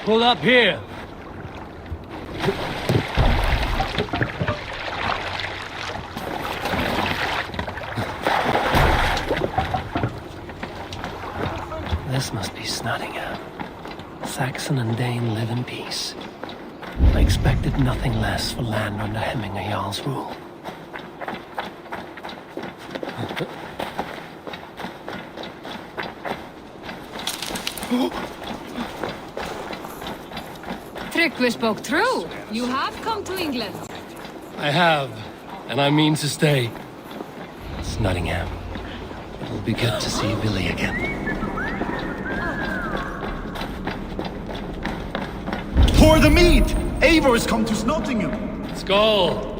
Pull up here. This must be Nottingham. Saxon and Dane live in peace. I expected nothing less for land under Hemminger Jarl's rule. Tryggvi spoke true. You have come to England. I have, and I mean to stay. It's Nottingham. It'll be good to see Billy again. Pour the mead! Eivor has come to Nottingham. Skål!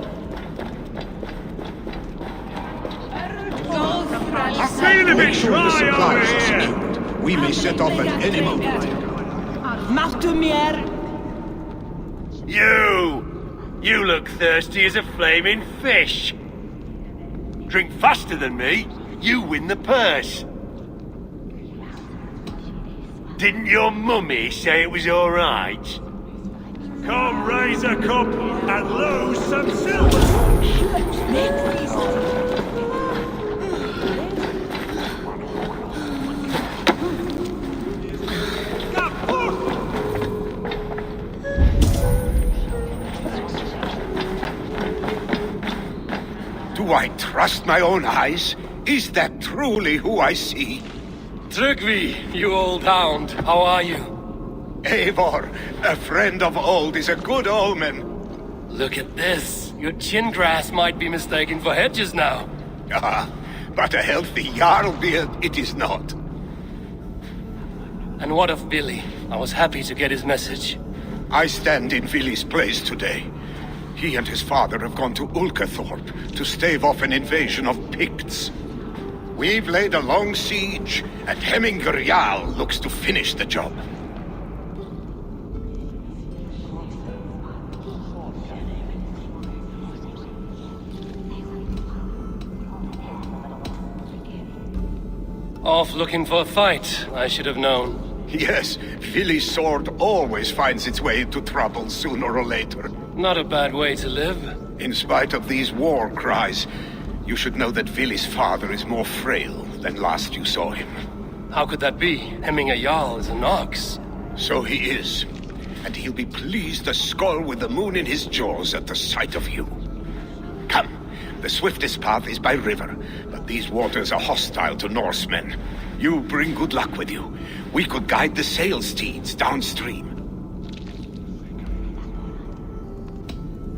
Feeling a bit dry over here. We may set off at any moment. You look thirsty as a flaming fish. Drink faster than me, you win the purse. Didn't your mummy say it was all right? Come raise a cup and lose some silver. Do I trust my own eyes? Is that truly who I see? Tryggvi, you old hound, how are you? Eivor, a friend of old is a good omen. Look at this. Your chin grass might be mistaken for hedges now. Ah, but a healthy Jarl beard it is not. And what of Billy? I was happy to get his message. I stand in Vili's place today. He and his father have gone to Ulkathorpe to stave off an invasion of Picts. We've laid a long siege, and Hemminger Jarl looks to finish the job. Off looking for a fight, I should have known. Yes, Vili's sword always finds its way into trouble sooner or later. Not a bad way to live. In spite of these war cries, you should know that Vili's father is more frail than last you saw him. How could that be? Hemminger Jarl is an ox. So he is. And he'll be pleased as Skull with the moon in his jaws at the sight of you. Come, the swiftest path is by river, but these waters are hostile to Norsemen. You bring good luck with you. We could guide the sail steeds downstream.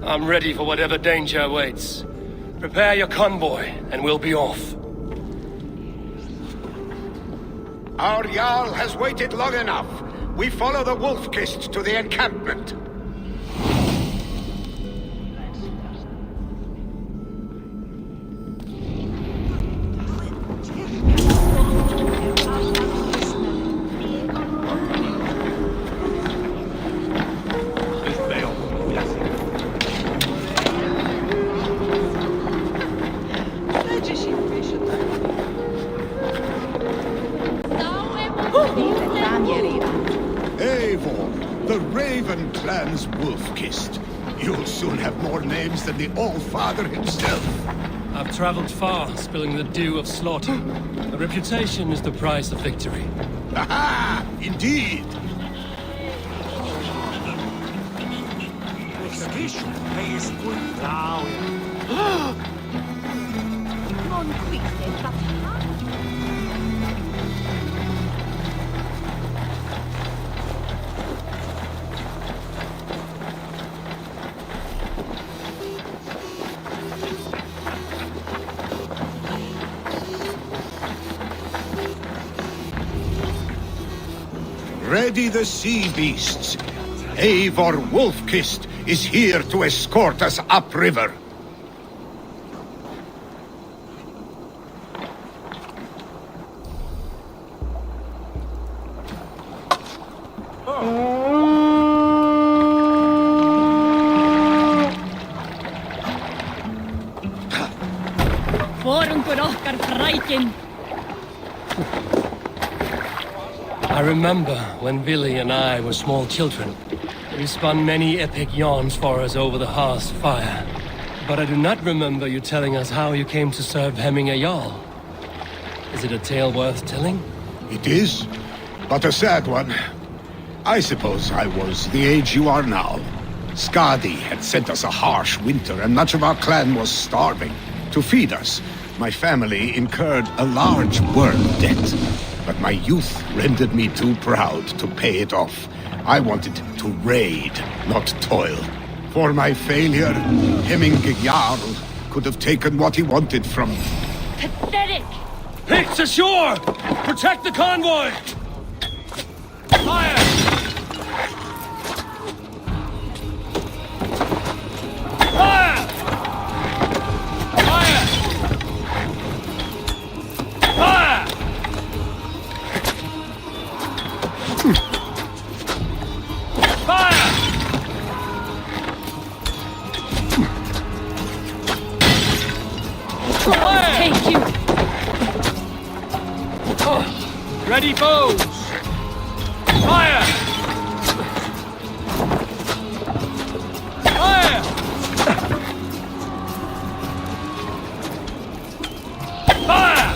I'm ready for whatever danger awaits. Prepare your convoy, and we'll be off. Our Jarl has waited long enough. We follow the Wolf-Kissed to the encampment. Eivor, the Raven clan's Wolf-Kissed. You'll soon have more names than the All-Father himself. I've traveled far, spilling the dew of slaughter. A reputation is the price of victory. Aha! Indeed! Ready the sea beasts. Eivor Wolf-Kissed is here to escort us upriver. Forungur okkar frækin. I remember when Billy and I were small children. You spun many epic yarns for us over the hearth's fire. But I do not remember you telling us how you came to serve Hemming a Jarl. Is it a tale worth telling? It is, but a sad one. I suppose I was the age you are now. Skadi had sent us a harsh winter, and much of our clan was starving. To feed us, my family incurred a large worm debt. But my youth rendered me too proud to pay it off. I wanted to raid, not toil. For my failure, Hemming Jarl could have taken what he wanted from me. Pathetic! Picts ashore! Protect the convoy! Fire! Fire! Fire! Fire! Fire! Thank you! Ready bows! Fire! Fire! Fire!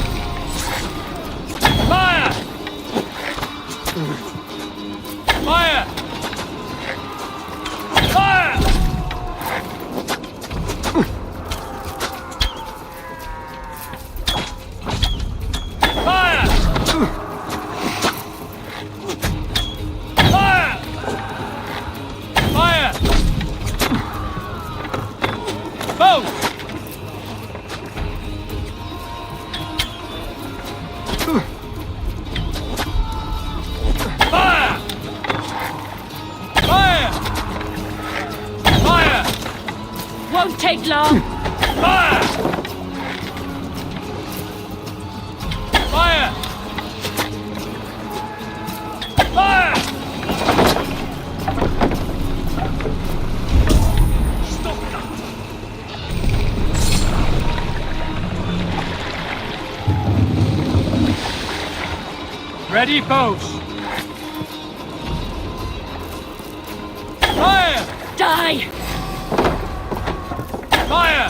Fire! Fire! Fire! Fire! Fire! Fire! Both! Fire! Fire! Fire! Won't take long! Fire! Fire! Fire! Stop that! Ready, post! Fire! Die! Fire!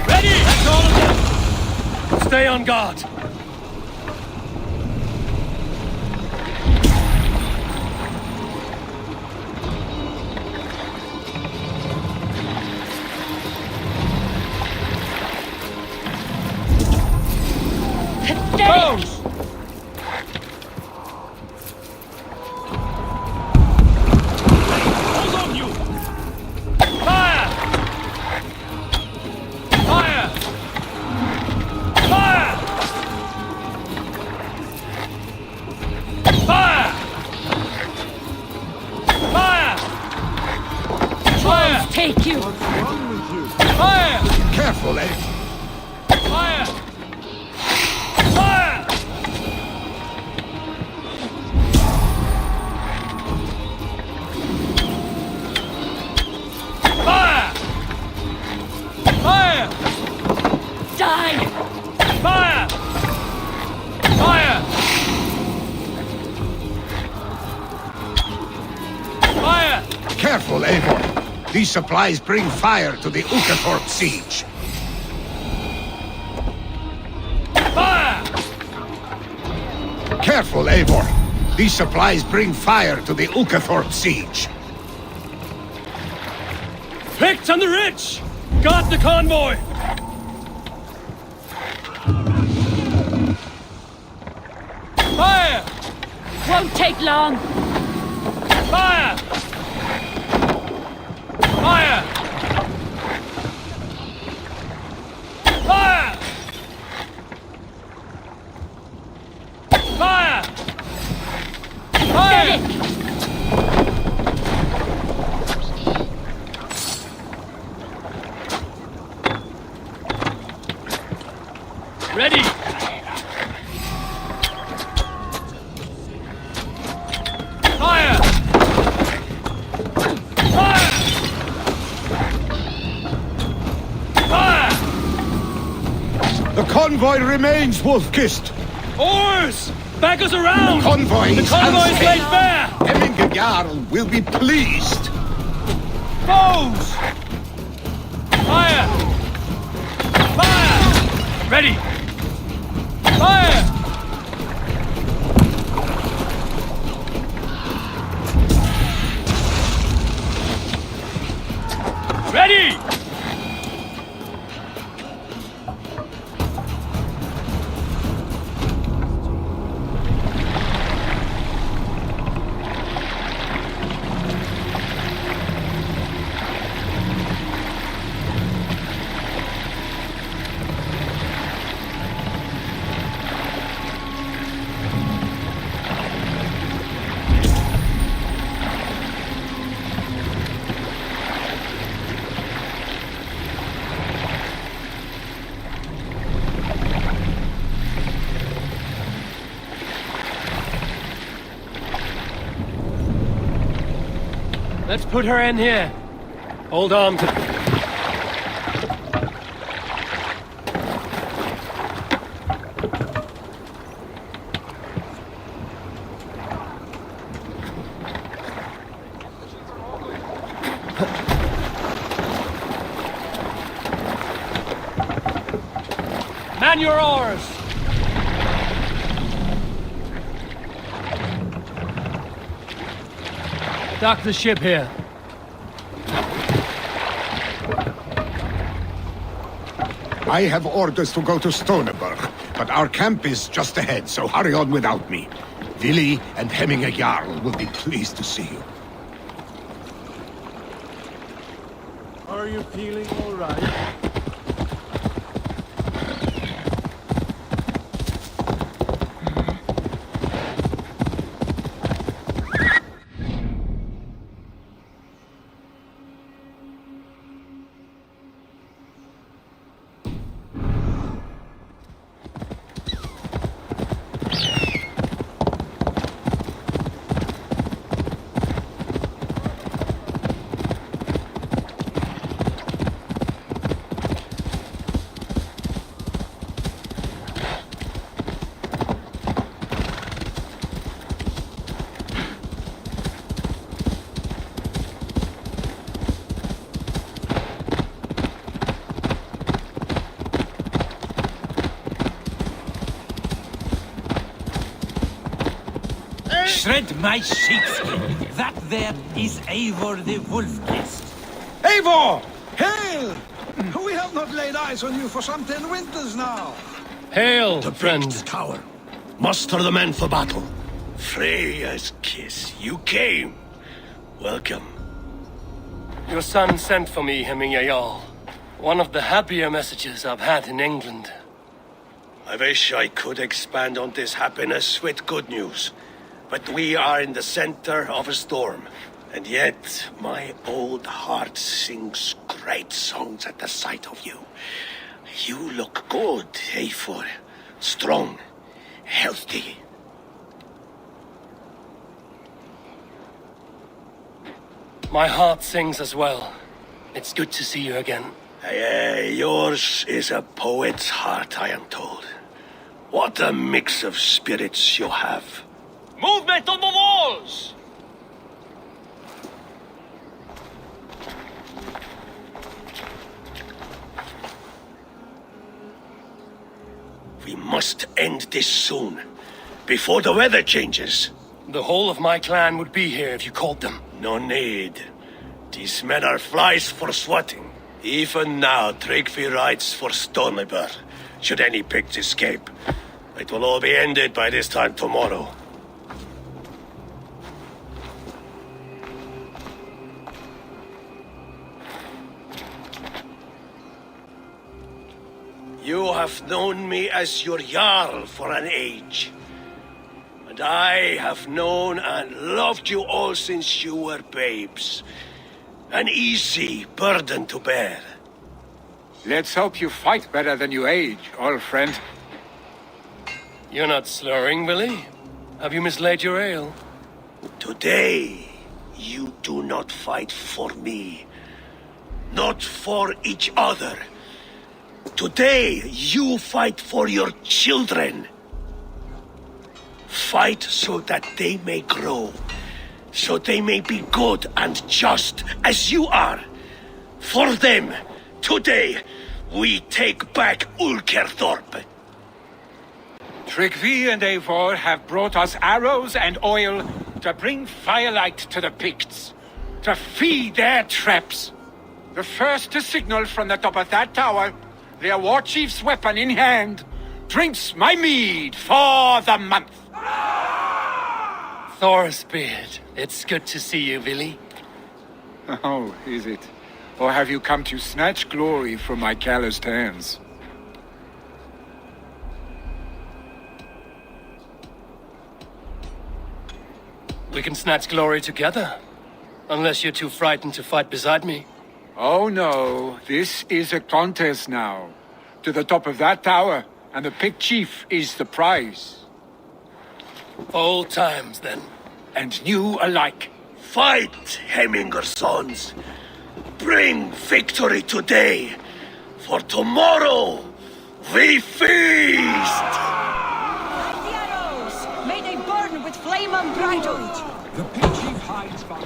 Ready! That's all of them! Stay on guard! Pathetic! Pose! Hold on, you! Fire! Fire! Fire! Fire! Fire! Fire! Take you! Fire! Careful, eh? Fire! Fire! Fire! Fire! Die! Fire! Fire! Fire! Careful, Eivor. These supplies bring fire to the Ukathorpe siege. Fire! Careful, Eivor. These supplies bring fire to the Ukathorpe siege. Picked on the rich! Got the convoy! Fire! Won't take long! Fire! Fire! Fire! Fire! Fire! Ready! Fire! Fire! Fire! The convoy remains wolf-kissed. Oars! Back us around! Convoy The is convoy is laid unsafe. bare! Hemming Jarl will be pleased. Foes! Fire! Fire! Ready! Fire! Ready! Let's put her in here. Hold on to... Man your oars! Dock the ship here. I have orders to go to Stoneberg, but our camp is just ahead, so hurry on without me. Vili and Hemming Jarl will be pleased to see you. Are you feeling all right? Shred my sheepskin. That there is Eivor the wolf-kissed. Eivor! Hail! We have not laid eyes on you for some 10 winters now. Hail, friend. Tower. Muster the men for battle. Freya's kiss. You came. Welcome. Your son sent for me, Hemming Jarl. One of the happier messages I've had in England. I wish I could expand on this happiness with good news. But we are in the center of a storm. And yet, my old heart sings great songs at the sight of you. You look good, Eivor. Strong, healthy. My heart sings as well. It's good to see you again. Yours is a poet's heart, I am told. What a mix of spirits you have. Movement on the walls! We must end this soon, before the weather changes. The whole of my clan would be here if you called them. No need. These men are flies for swatting. Even now, Tryggvi rides for Stoneberg, should any Picts escape. It will all be ended by this time tomorrow. You have known me as your Jarl for an age. And I have known and loved you all since you were babes. An easy burden to bear. Let's hope you fight better than you age, old friend. You're not slurring, Willie? Have you mislaid your ale? Today, you do not fight for me. Not for each other. Today, you fight for your children. Fight so that they may grow. So they may be good and just as you are. For them, today, we take back Ulkerthorpe. Tryggvi and Eivor have brought us arrows and oil to bring firelight to the Picts, to feed their traps. The first to signal from the top of that tower, their war chief's weapon in hand, drinks my mead for the month. Thorsbeard, it's good to see you, Vili. Oh, is it? Or have you come to snatch glory from my calloused hands? We can snatch glory together. Unless you're too frightened to fight beside me. Oh no, this is a contest now. To the top of that tower, and the Pict Chief is the prize. Old times, then. And new alike. Fight, Hemminger sons. Bring victory today. For tomorrow, we feast! The arrows! May they burn with flame unbridled! The Pict Chief hides by...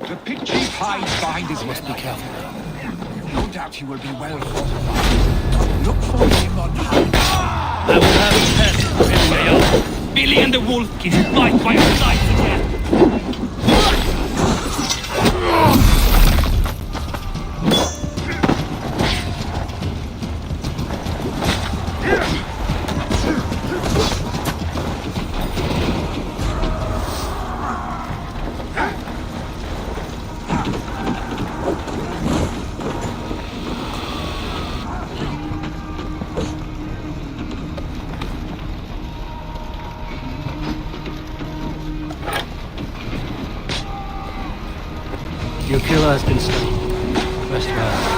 The Pict Chief hides behind his Must be careful now. No doubt he will be well fortified. Look for him on high. I will have his head, Billy and the Wolf Kids fight by our sides again. Your killer has been slain. Rest well.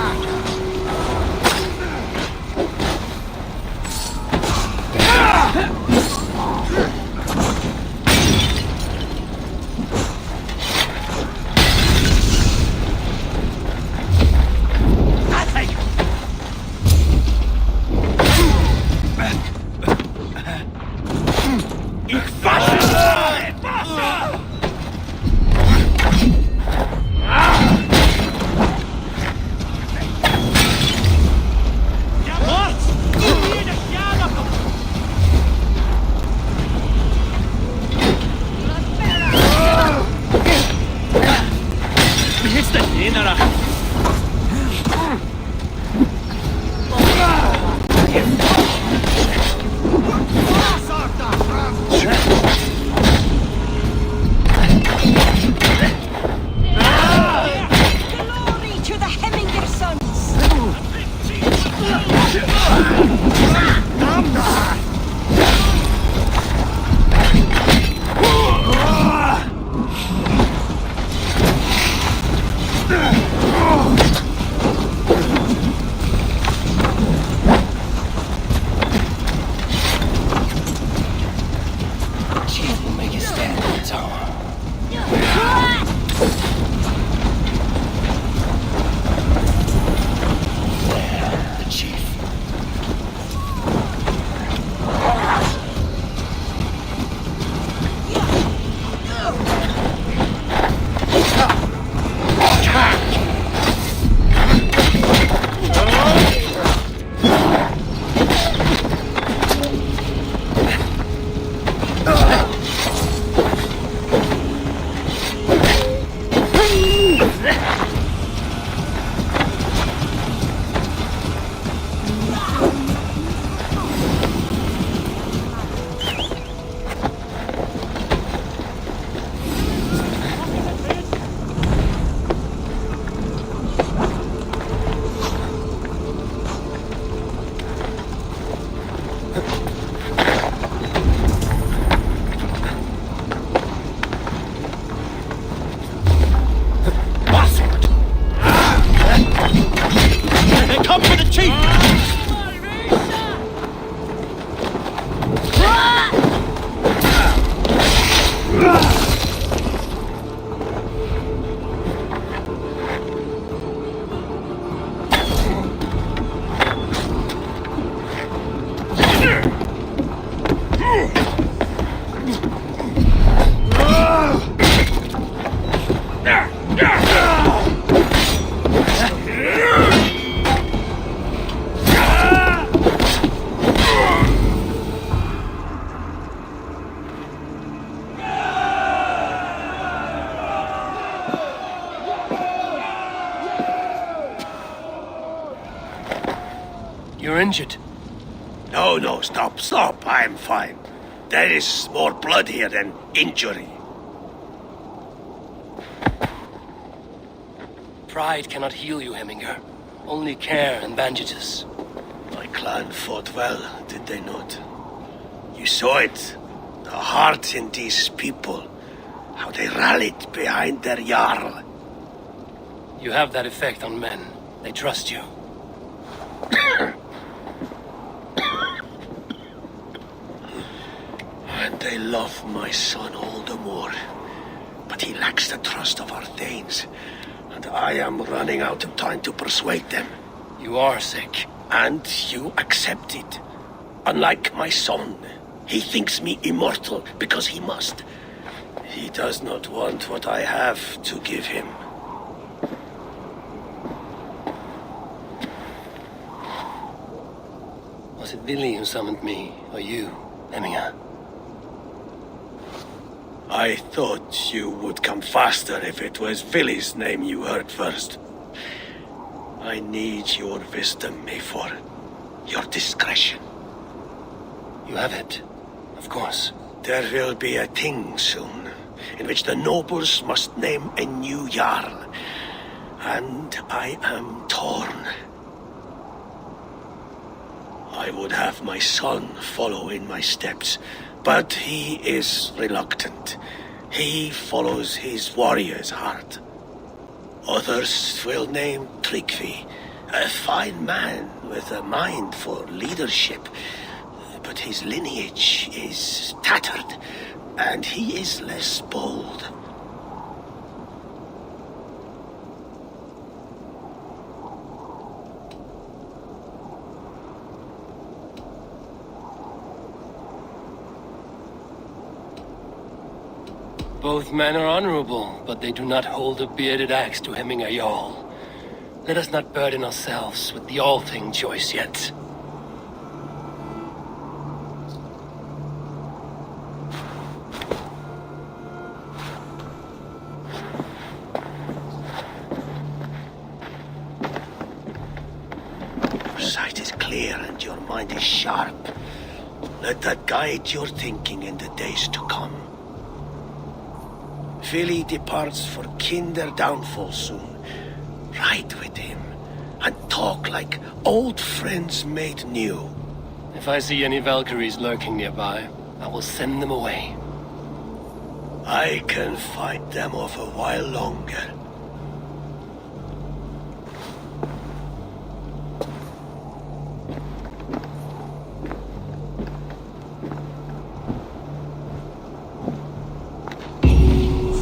Come for the chief! You're injured. No, stop. I'm fine. There is more blood here than injury. Pride cannot heal you, Hemminger. Only care and bandages. My clan fought well, did they not? You saw it. The heart in these people. How they rallied behind their Jarl. You have that effect on men. They trust you. And they love my son all the more. But he lacks the trust of our Thanes. And I am running out of time to persuade them. You are sick. And you accept it. Unlike my son, he thinks me immortal because he must. He does not want what I have to give him. Was it Vili who summoned me, or you, Hemminger? I thought you would come faster if it was Vili's name you heard first. I need your wisdom, Eivor. Your discretion. You have it, of course. There will be a thing soon, in which the nobles must name a new Jarl. And I am torn. I would have my son follow in my steps, but he is reluctant. He follows his warrior's heart. Others will name Tryggvi, a fine man with a mind for leadership. But his lineage is tattered, and he is less bold. Both men are honorable, but they do not hold a bearded axe to Hemminger Jarl. Let us not burden ourselves with the all-thing choice yet. Your sight is clear and your mind is sharp. Let that guide your thinking in the days to come. Vili departs for kinder downfall soon. Ride with him, and talk like old friends made new. If I see any Valkyries lurking nearby, I will send them away. I can fight them off a while longer.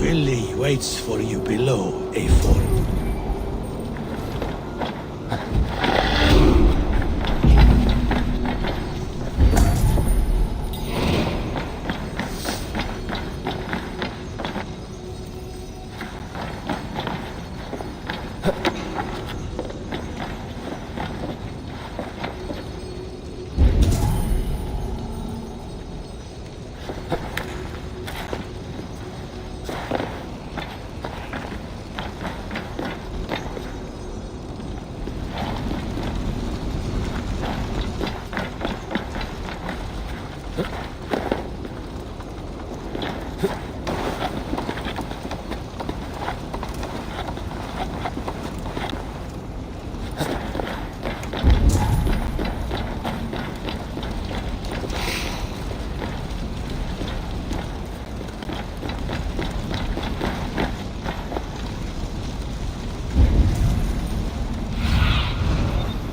Vili waits for you below, Eivor.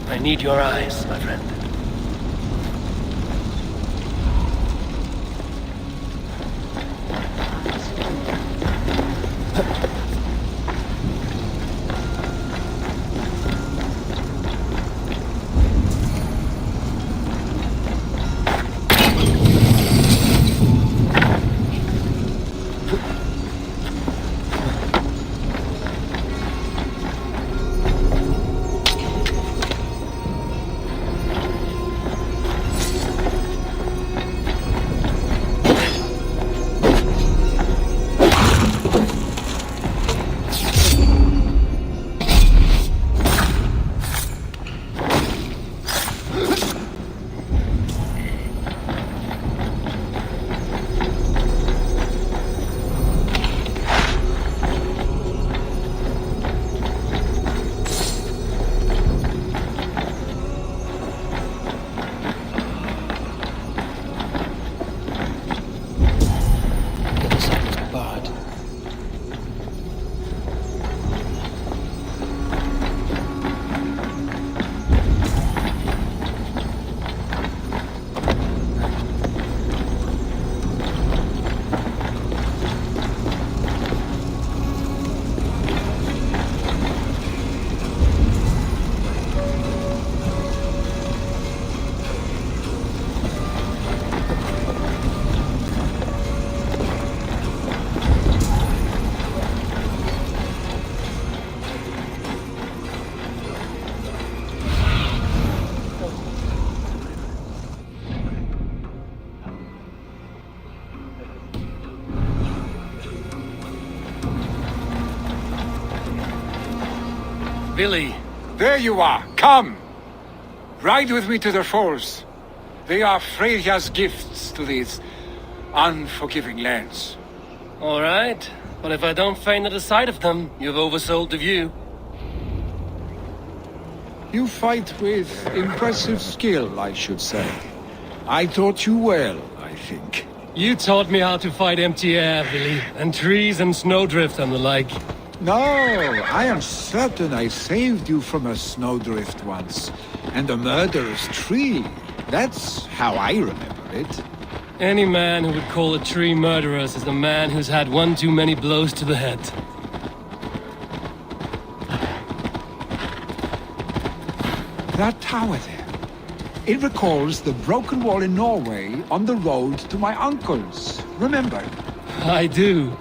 I need your eyes, my friend. Billy. There you are. Come. Ride with me to the falls. They are Freyja's gifts to these unforgiving lands. All right. But if I don't faint at the sight of them, you've oversold the view. You fight with impressive skill, I should say. I taught you well, I think. You taught me how to fight empty air, Billy, and trees and snowdrift and the like. No, I am certain I saved you from a snowdrift once. And a murderous tree. That's how I remember it. Any man who would call a tree murderous is a man who's had one too many blows to the head. That tower there. It recalls the broken wall in Norway on the road to my uncle's. Remember? I do.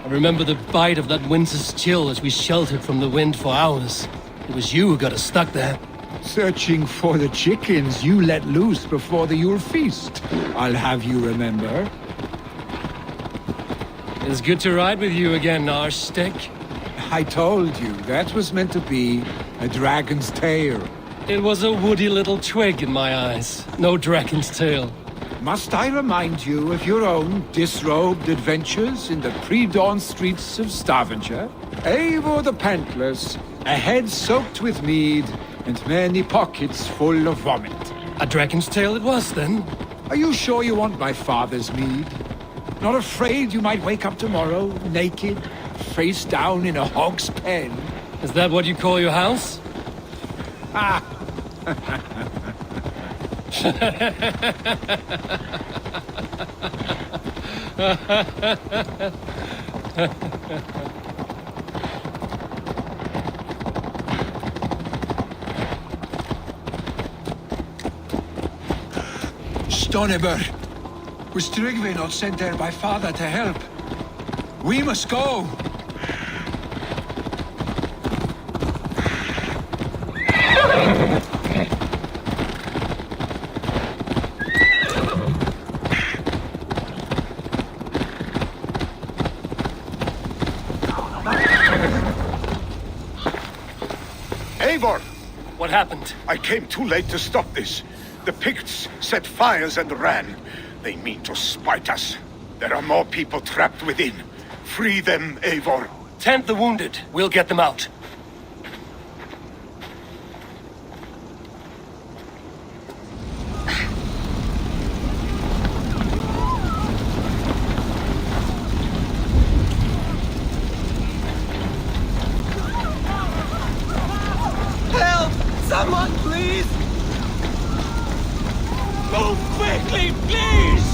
I remember the bite of that winter's chill as we sheltered from the wind for hours. It was you who got us stuck there. Searching for the chickens you let loose before the Yule feast. I'll have you remember. It's good to ride with you again, Arstick. I told you, that was meant to be a dragon's tail. It was a woody little twig in my eyes. No dragon's tail. Must I remind you of your own disrobed adventures in the pre-dawn streets of Stavanger? Eivor the Pantless, a head soaked with mead, and many pockets full of vomit. A dragon's tail it was, then? Are you sure you want my father's mead? Not afraid you might wake up tomorrow, naked, face down in a hog's pen? Is that what you call your house? Ah! Stoneberg! Was Tryggvi not sent there by father to help? We must go! Eivor! What happened? I came too late to stop this. The Picts set fires and ran. They mean to spite us. There are more people trapped within. Free them, Eivor. Tend the wounded. We'll get them out. Help! Someone, please! Move quickly, please!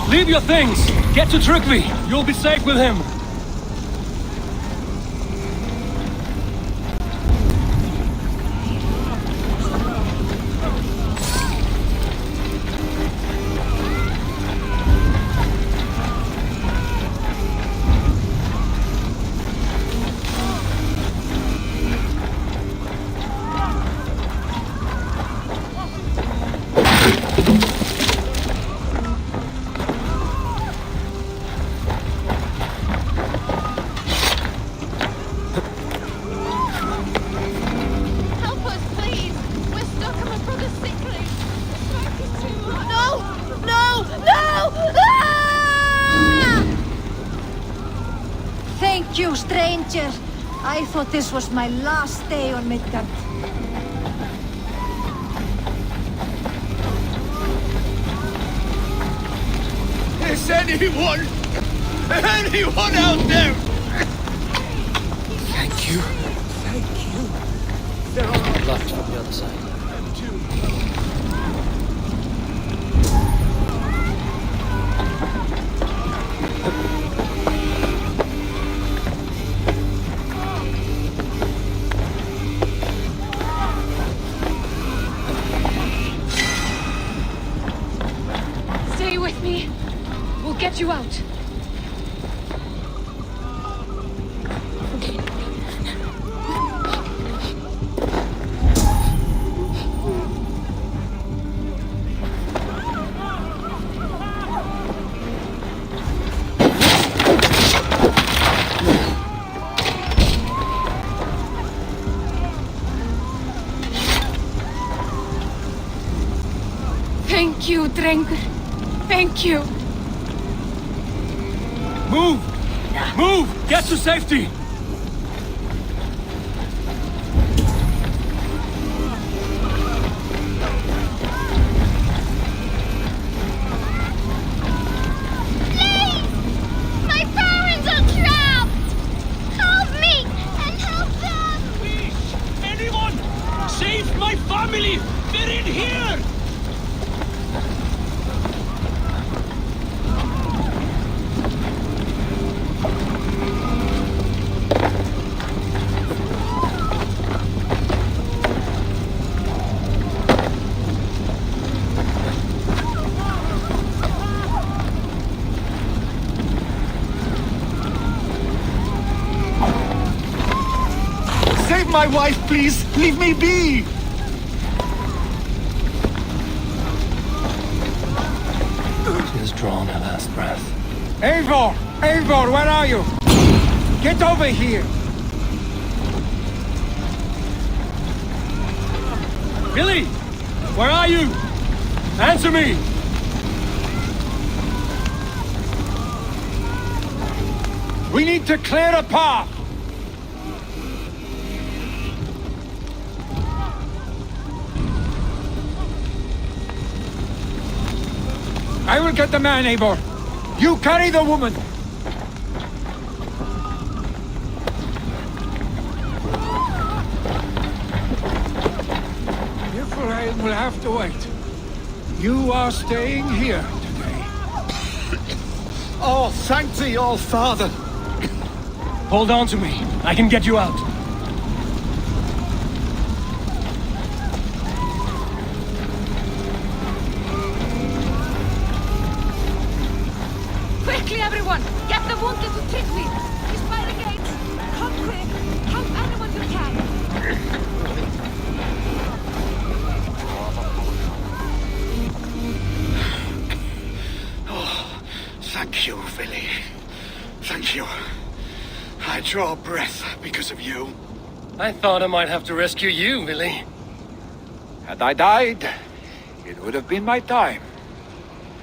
Leave your things! Get to Tryggvi! You'll be safe with him! Help us, please! We're stuck on my brother's sick leave! No! No! No! Ah! Thank you, stranger. I thought this was my last day on Midgard. Is anyone out there? Thank you. Thank you. Left from the other side. Stay with me. We'll get you out. Drengur. Thank you. Move! Move! Get to safety! Please! My parents are trapped! Help me and help them! Please! Anyone! Save my family! They're in here! Save my wife, please! Leave me be! She has drawn her last breath. Eivor! Eivor, where are you? Get over here! Billy! Where are you? Answer me! We need to clear a path! I will get the man, Eivor. You carry the woman. Ephraim will have to wait. You are staying here today. Oh, thank thee, all father! Hold on to me. I can get you out. Quickly, everyone! Get the wounded to Titwi! He's by the gates! Come quick! Help anyone you can! Thank you, Billy. Thank you. I draw breath because of you. I thought I might have to rescue you, Billy. Had I died, it would have been my time.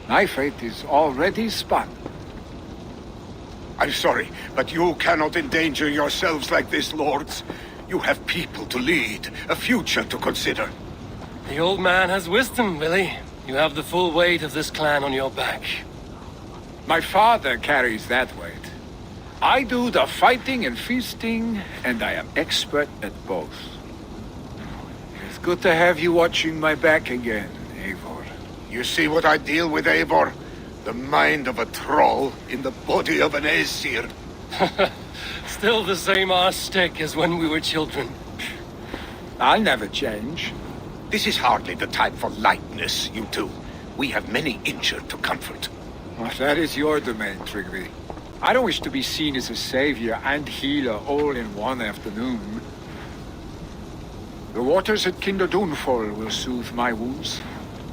My fate is already spun. I'm sorry, but you cannot endanger yourselves like this, lords. You have people to lead, a future to consider. The old man has wisdom, Billy. You have the full weight of this clan on your back. My father carries that weight. I do the fighting and feasting, and I am expert at both. It's good to have you watching my back again, Eivor. You see what I deal with, Eivor? The mind of a troll in the body of an Aesir. Still the same arse stick as when we were children. I'll never change. This is hardly the time for lightness, you two. We have many injured to comfort. Well, that is your domain, Tryggvi. I don't wish to be seen as a savior and healer all in one afternoon. The waters at Kinderdunfol will soothe my wounds.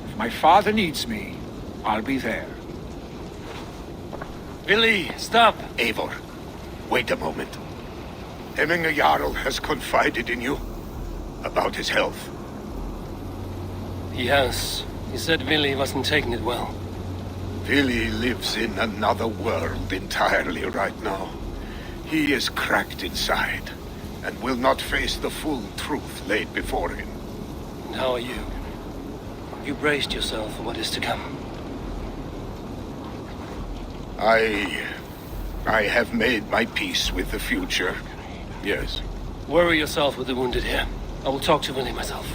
If my father needs me, I'll be there. Billy, stop! Eivor, wait a moment. Hemminger Jarl has confided in you about his health. He has. He said Billy wasn't taking it well. Billy lives in another world entirely right now. He is cracked inside, and will not face the full truth laid before him. And how are you? You braced yourself for what is to come. I have made my peace with the future. Yes. Worry yourself with the wounded here. I will talk to Billy myself.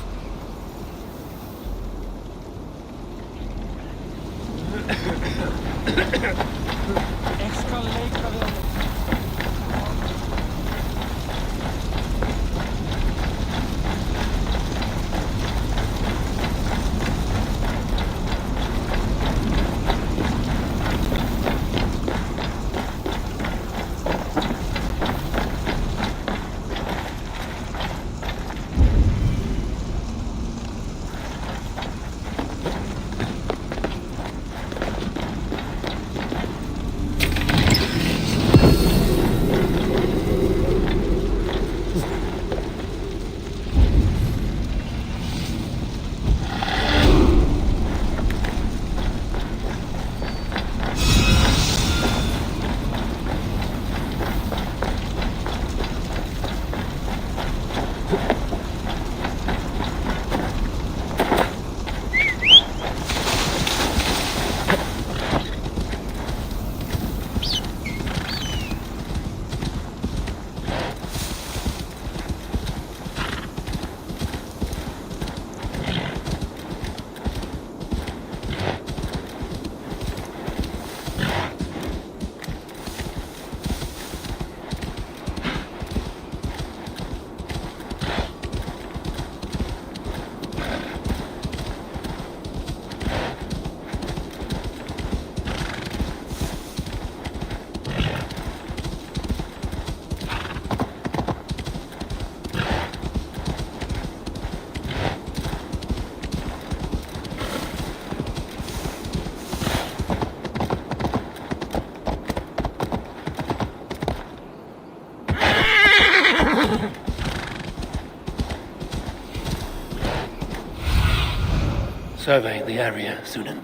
Survey the area, Sunan.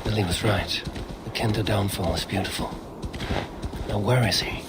Billy was right. The Kenda downfall is beautiful. Now where is he?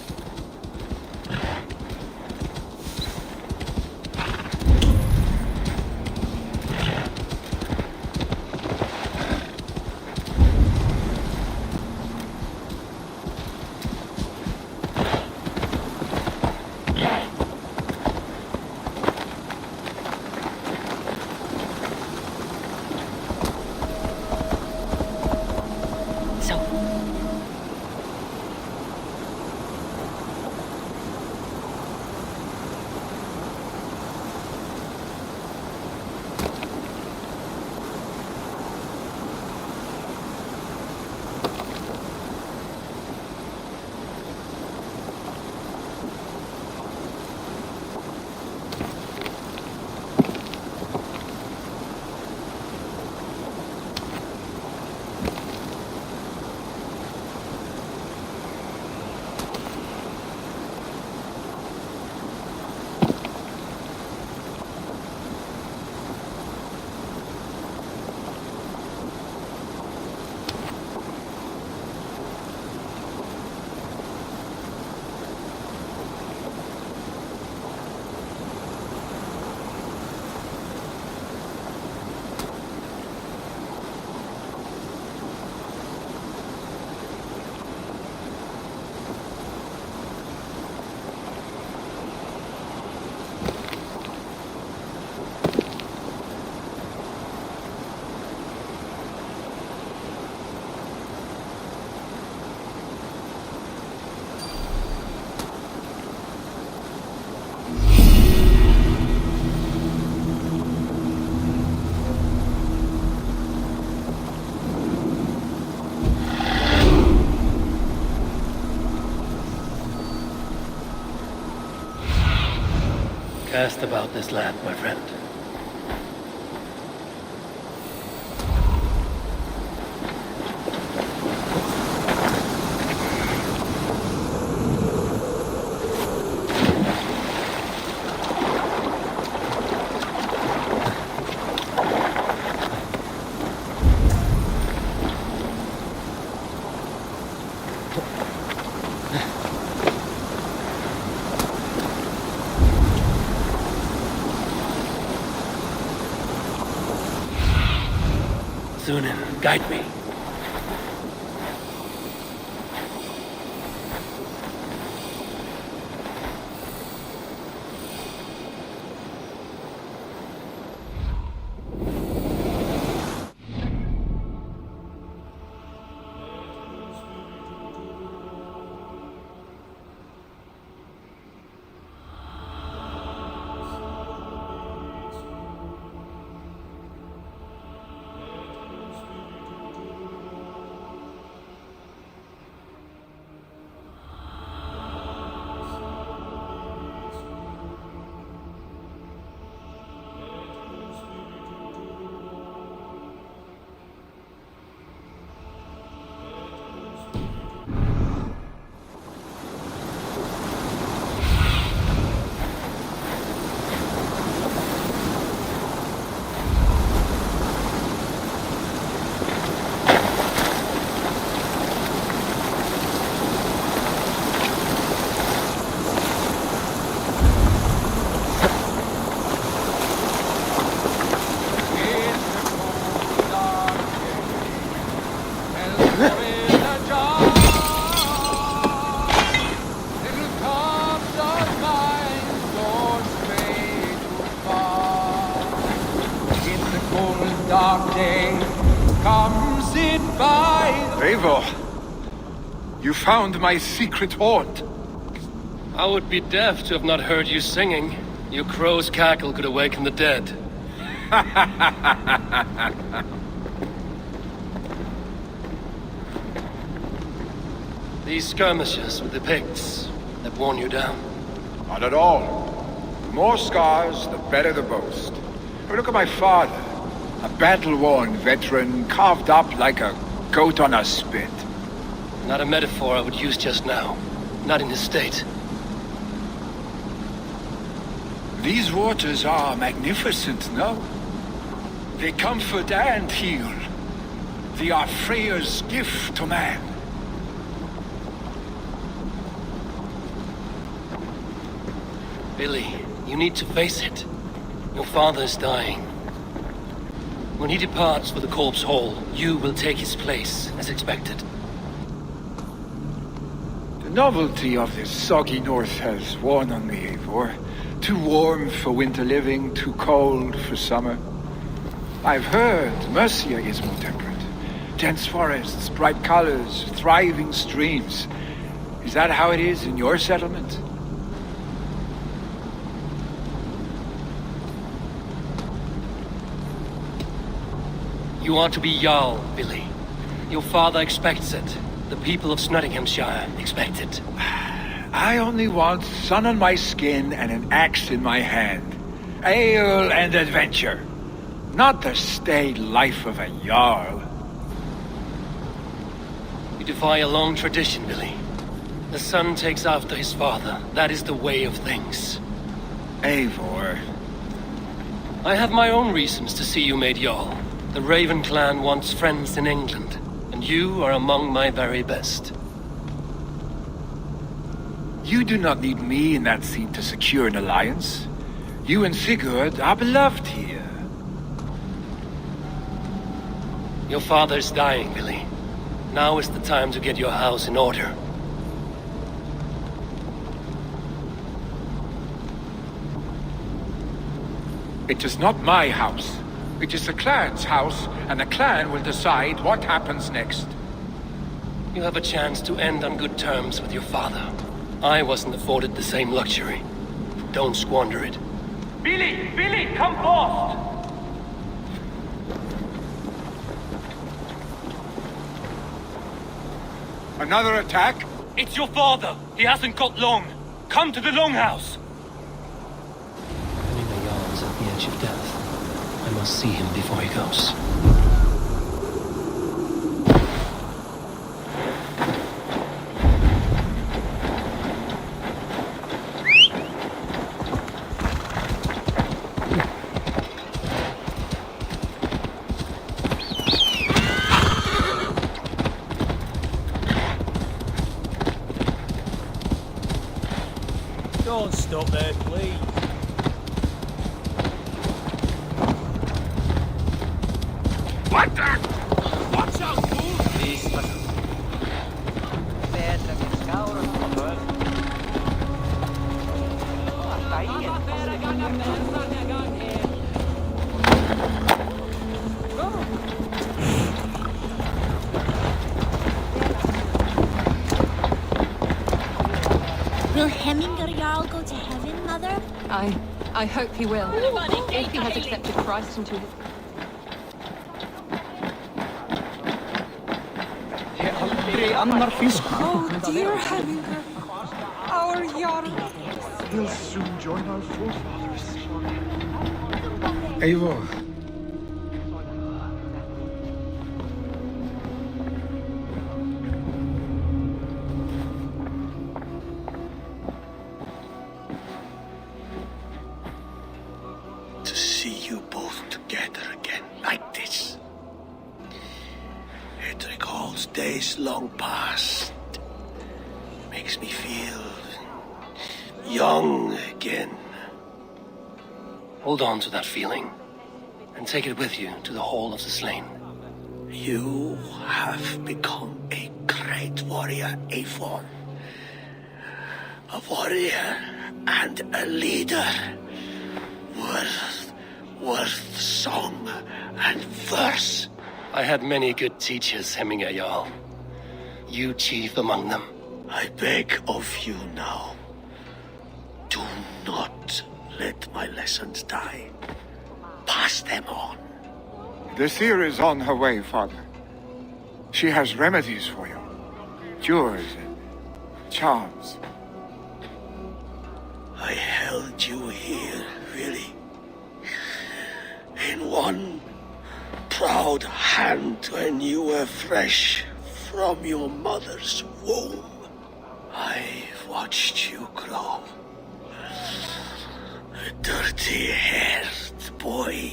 Cast about this land, my friend. Sunan, guide me. Eivor, you found my secret haunt. I would be deaf to have not heard you singing. Your crow's cackle could awaken the dead. These skirmishes with the Picts that worn you down? Not at all. The more scars, the better the boast. But look at my father. A battle-worn veteran, carved up like a goat on a spit. Not a metaphor I would use just now. Not in his state. These waters are magnificent, no? They comfort and heal. They are Freya's gift to man. Billy, you need to face it. Your father is dying. When he departs for the corpse hall, you will take his place, as expected. The novelty of this soggy north has worn on me, Eivor. Too warm for winter living, too cold for summer. I've heard Mercia is more temperate. Dense forests, bright colors, thriving streams. Is that how it is in your settlement? You are to be Jarl, Billy. Your father expects it. The people of Nottinghamshire expect it. I only want sun on my skin and an axe in my hand. Ale and adventure. Not the staid life of a Jarl. You defy a long tradition, Billy. The son takes after his father. That is the way of things. Eivor. I have my own reasons to see you made Jarl. The Raven clan wants friends in England, and you are among my very best. You do not need me in that seat to secure an alliance. You and Sigurd are beloved here. Your father is dying, Billy. Now is the time to get your house in order. It is not my house. It is the clan's house, and the clan will decide what happens next. You have a chance to end on good terms with your father. I wasn't afforded the same luxury. Don't squander it. Billy! Billy, come forth! Another attack? It's your father! He hasn't got long! Come to the longhouse! Hemming a Jarl's at the edge of death. I must see him before he goes. Don't stop there, please. What the? Watch out, fool! Will Hemminger Jarl go to heaven, Mother? I hope he will. If he has accepted Christ into his... Oh, dear Hemminger, our Jarl. He'll soon join our forefathers. Eivor. To see you both together again like this. It recalls days long past. Makes me feel young again. Hold on to that feeling, and take it with you to the Hall of the Slain. You have become a great warrior, Eivor. A warrior and a leader. Worth song and verse. I had many good teachers, Hemminger Jarl. You chief among them. I beg of you now, do not let my lessons die. Pass them on. The seer is on her way, Father. She has remedies for you. Cures and charms. I held you here, really. In one proud hand when you were fresh from your mother's womb. I've watched you grow. A dirty-haired boy,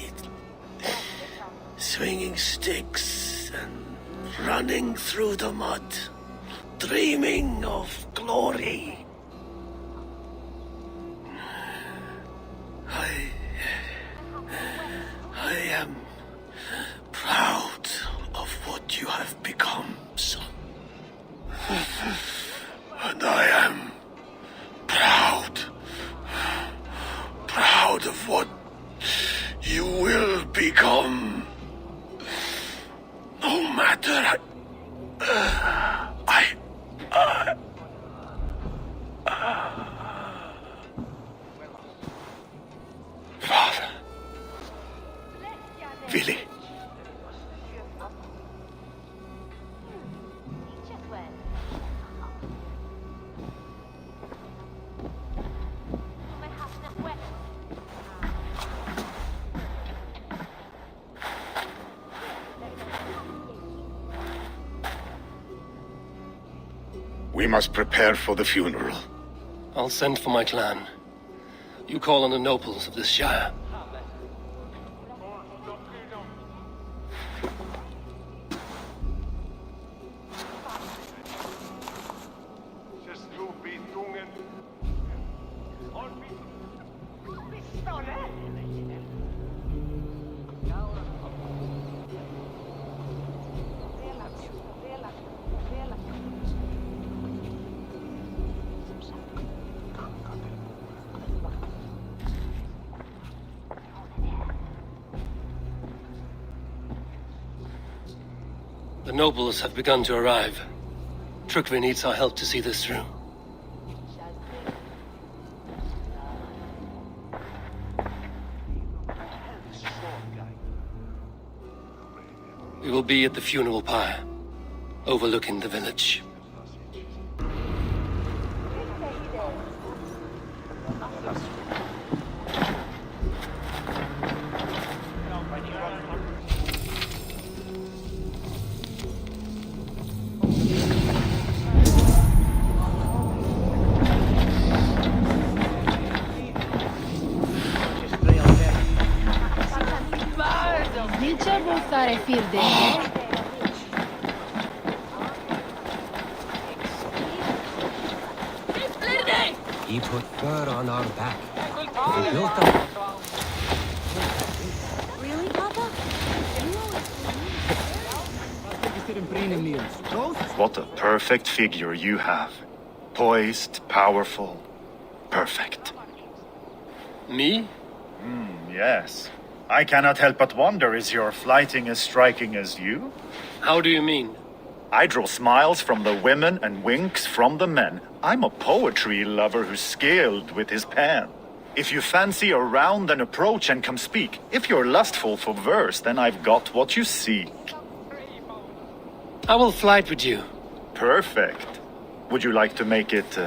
swinging sticks and running through the mud, dreaming of glory. I am proud of what you have become, son. And I am proud of what you will become. No matter. Father. Vili. We must prepare for the funeral. I'll send for my clan. You call on the nobles of this shire. The nobles have begun to arrive. Trukvi needs our help to see this through. We will be at the funeral pyre, overlooking the village. He put fur on our back. We built them. Really, Papa? What a perfect figure you have. Poised, powerful, perfect. Me? Yes. I cannot help but wonder, is your flyting as striking as you? How do you mean? I draw smiles from the women and winks from the men. I'm a poetry lover who's skilled with his pen. If you fancy a round, then approach and come speak. If you're lustful for verse, then I've got what you seek. I will flight with you. Perfect. Would you like to make it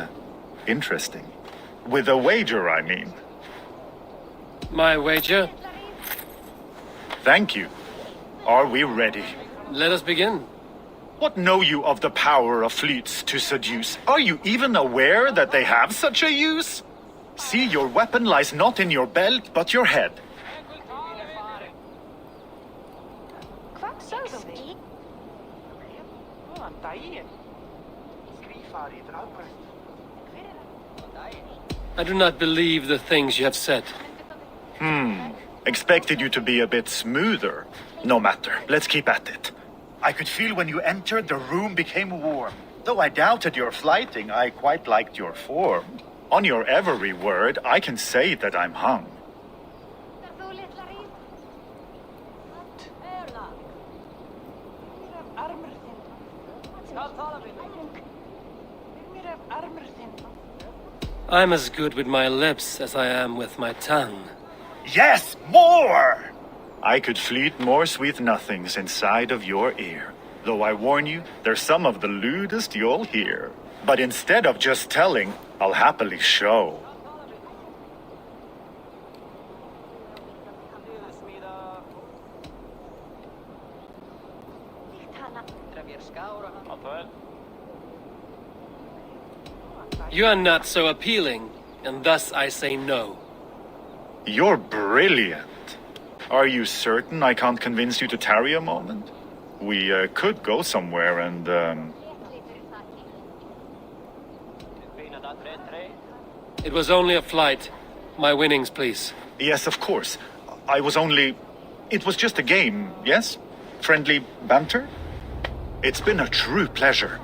interesting? With a wager, I mean. My wager? Thank you. Are we ready? Let us begin. What know you of the power of fleets to seduce? Are you even aware that they have such a use? See, your weapon lies not in your belt, but your head. I do not believe the things you have said. Expected you to be a bit smoother. No matter, let's keep at it. I could feel when you entered, the room became warm. Though I doubted your flyting, I quite liked your form. On your every word, I can say that I'm hung. I'm as good with my lips as I am with my tongue. Yes, more! I could fleet more sweet nothings inside of your ear. Though I warn you, they're some of the lewdest you'll hear. But instead of just telling, I'll happily show. You are not so appealing, and thus I say no. You're brilliant. Are you certain I can't convince you to tarry a moment? We could go somewhere and, It was only a flight. My winnings, please. Yes, of course. It was just a game, yes? Friendly banter? It's been a true pleasure.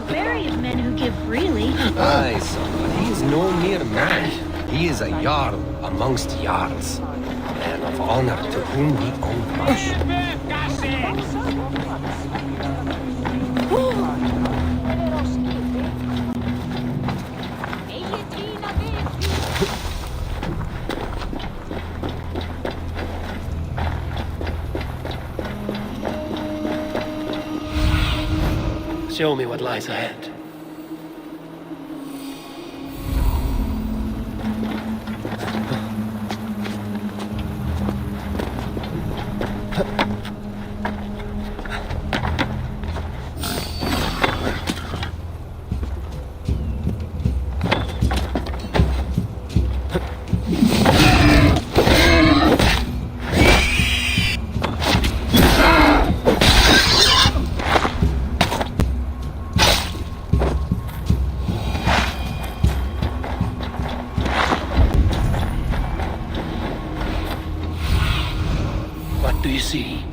Wary of men who give freely. Aye, son, he is no mere man. He is a jarl amongst jarls. Man of honor to whom we owe much. Show me what lies ahead. What do you see?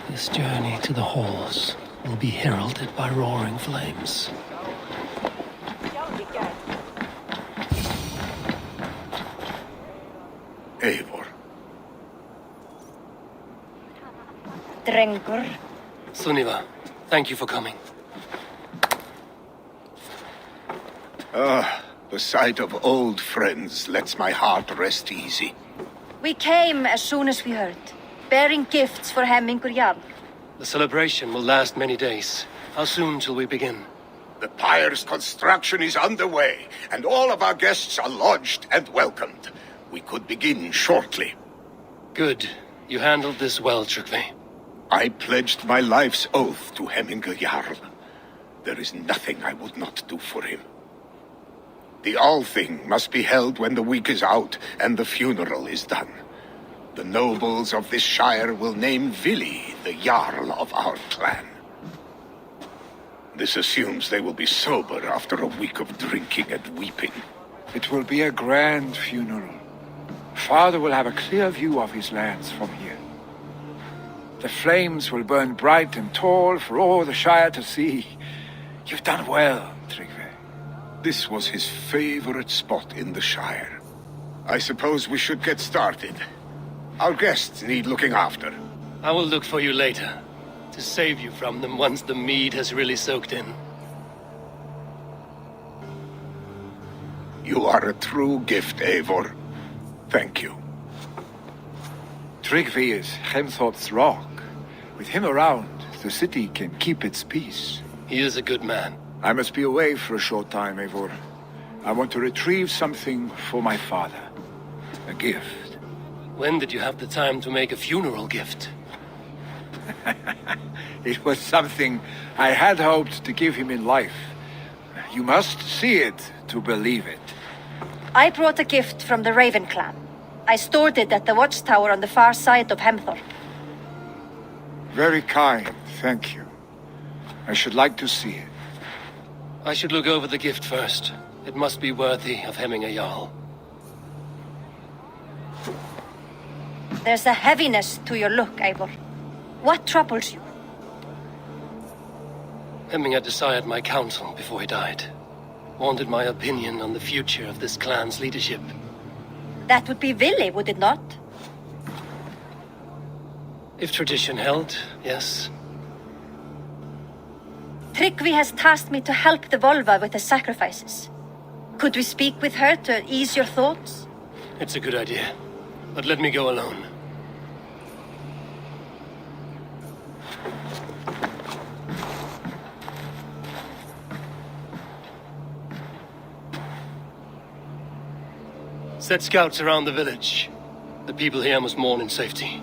This journey to the halls will be heralded by roaring flames. Eivor. Drengur. Sunniva, thank you for coming. The sight of old friends lets my heart rest easy. We came as soon as we heard, bearing gifts for Hemmingur Jarl. The celebration will last many days. How soon shall we begin? The pyre's construction is underway, and all of our guests are lodged and welcomed. We could begin shortly. Good. You handled this well, Tryggvi. I pledged my life's oath to Hemmingur Jarl. There is nothing I would not do for him. The Althing must be held when the week is out and the funeral is done. The nobles of this shire will name Vili the Jarl of our clan. This assumes they will be sober after a week of drinking and weeping. It will be a grand funeral. Father will have a clear view of his lands from here. The flames will burn bright and tall for all the shire to see. You've done well, Tryggvi. This was his favorite spot in the shire. I suppose we should get started. Our guests need looking after. I will look for you later, to save you from them once the mead has really soaked in. You are a true gift, Eivor. Thank you. Tryggvi is Hemthorp's rock. With him around, the city can keep its peace. He is a good man. I must be away for a short time, Eivor. I want to retrieve something for my father. A gift. When did you have the time to make a funeral gift? It was something I had hoped to give him in life. You must see it to believe it. I brought a gift from the Raven clan. I stored it at the watchtower on the far side of Hemthorp. Very kind, thank you. I should like to see it. I should look over the gift first. It must be worthy of hemming a jarl. There's a heaviness to your look, Eivor. What troubles you? Hemming had desired my counsel before he died. Wanted my opinion on the future of this clan's leadership. That would be Vili, would it not? If tradition held, yes. Tryggvi has tasked me to help the Volva with the sacrifices. Could we speak with her to ease your thoughts? It's a good idea. But let me go alone. Set scouts around the village. The people here must mourn in safety.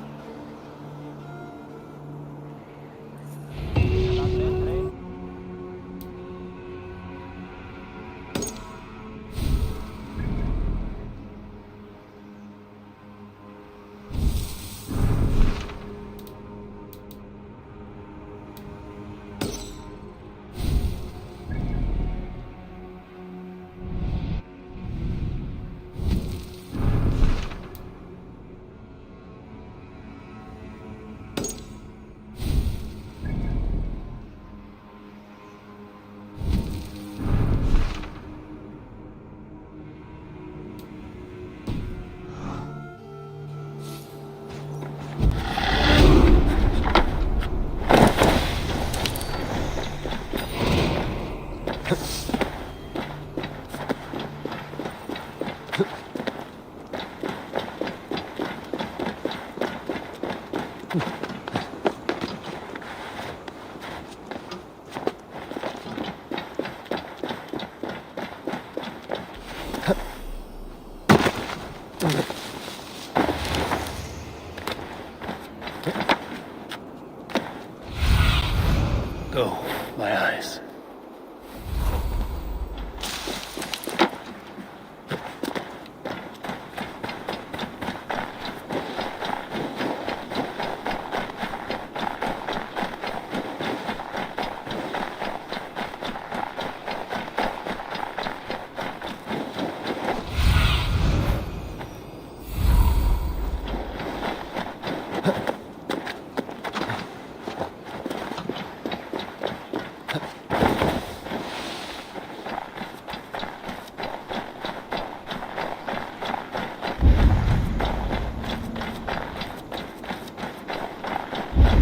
Go, my eyes.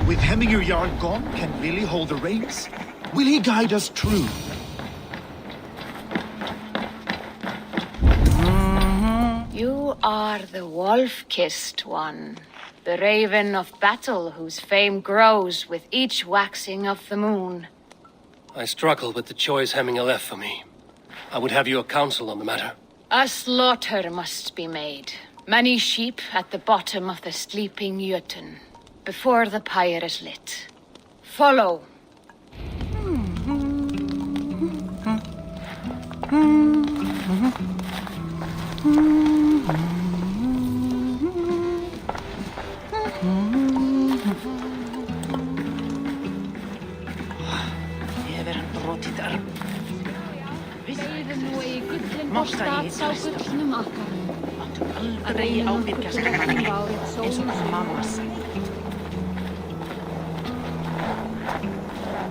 With Hemmingr Jarl gone, can Vili hold the reins? Will he guide us true? You are the wolf-kissed one. The raven of battle whose fame grows with each waxing of the moon. I struggle with the choice Hemming left for me. I would have your counsel on the matter. A slaughter must be made. Many sheep at the bottom of the sleeping Jötun, before the pyre is lit. Follow.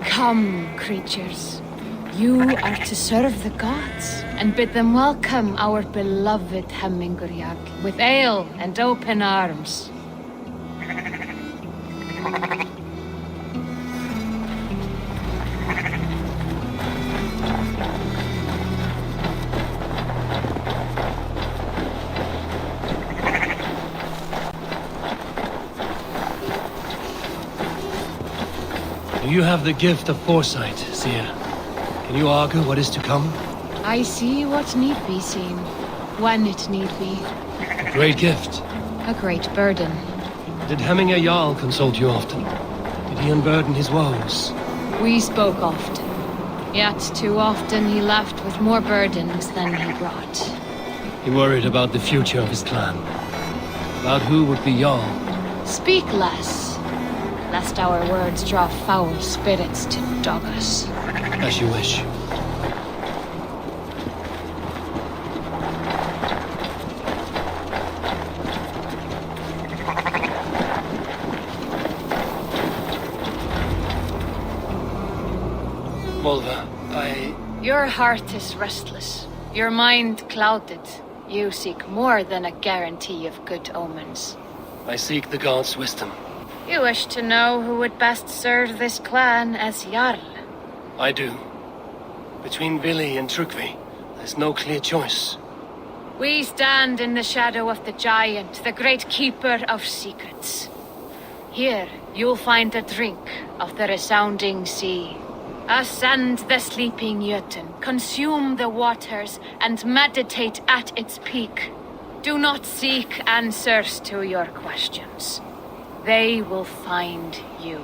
Come, creatures. You are to serve the gods and bid them welcome our beloved Hemmingr Jarl with ale and open arms. Do you have the gift of foresight, seer? Can you argue what is to come? I see what need be seen, when it need be. A great gift. A great burden. Did Hemminger Jarl consult you often? Did he unburden his woes? We spoke often. Yet too often he left with more burdens than he brought. He worried about the future of his clan. About who would be Jarl. Speak less, lest our words draw foul spirits to dog us. As you wish. Volva, Your heart is restless. Your mind clouded. You seek more than a guarantee of good omens. I seek the gods' wisdom. You wish to know who would best serve this clan as Jarl. I do. Between Vili and Trukvi, there's no clear choice. We stand in the shadow of the giant, the great keeper of secrets. Here, you'll find a drink of the resounding sea. Ascend the sleeping Jötun, consume the waters, and meditate at its peak. Do not seek answers to your questions. They will find you.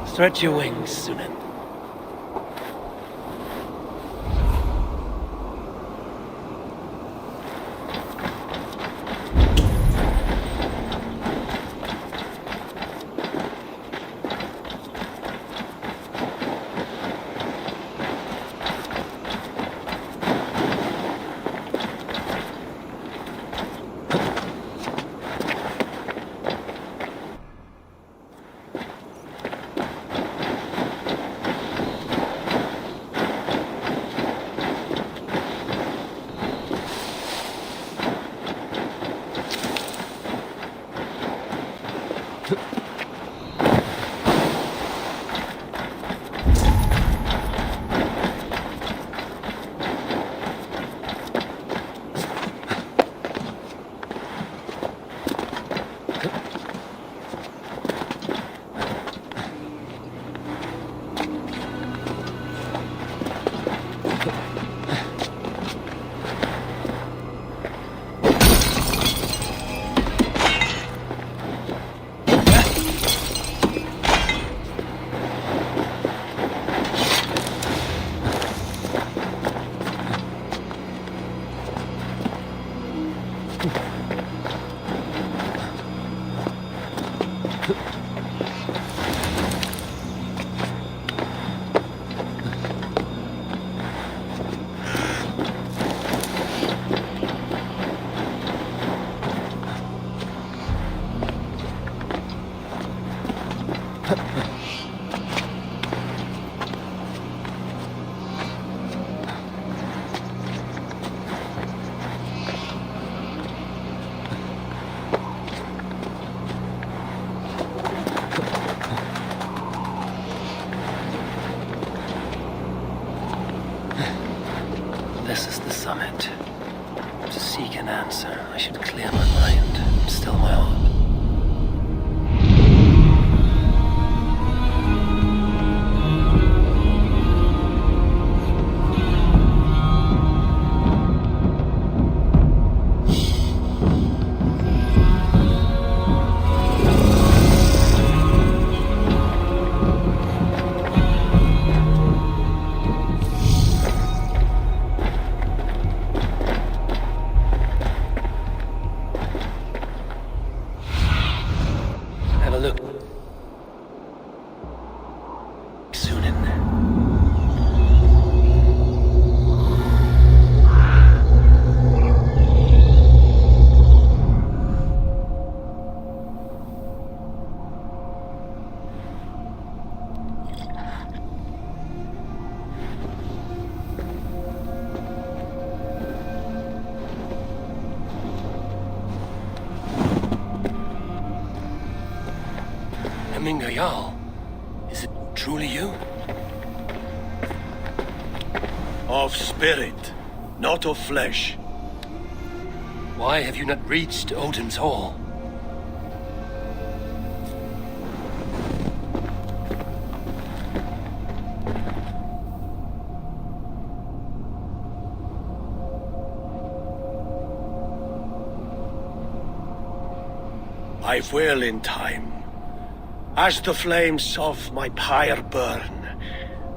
Stretch your wings, Sunan. This is the summit. To seek an answer, I should clear my mind and still my heart. Hemminger Jarl. Is it truly you? Of spirit, not of flesh. Why have you not reached Odin's Hall? I will in time. As the flames of my pyre burn,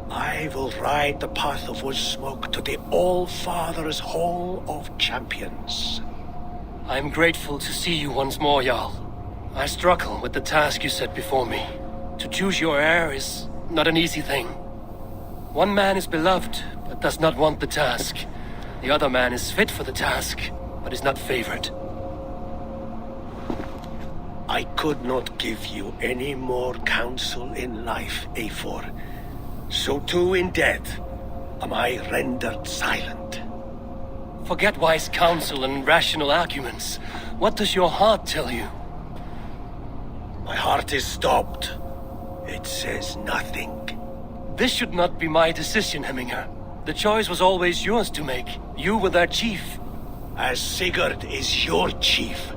I will ride the path of wood smoke to the All-Father's Hall of Champions. I am grateful to see you once more, Jarl. I struggle with the task you set before me. To choose your heir is not an easy thing. One man is beloved, but does not want the task. The other man is fit for the task, but is not favored. I could not give you any more counsel in life, Eivor. So too in death am I rendered silent. Forget wise counsel and rational arguments. What does your heart tell you? My heart is stopped. It says nothing. This should not be my decision, Hemminger. The choice was always yours to make. You were their chief. As Sigurd is your chief.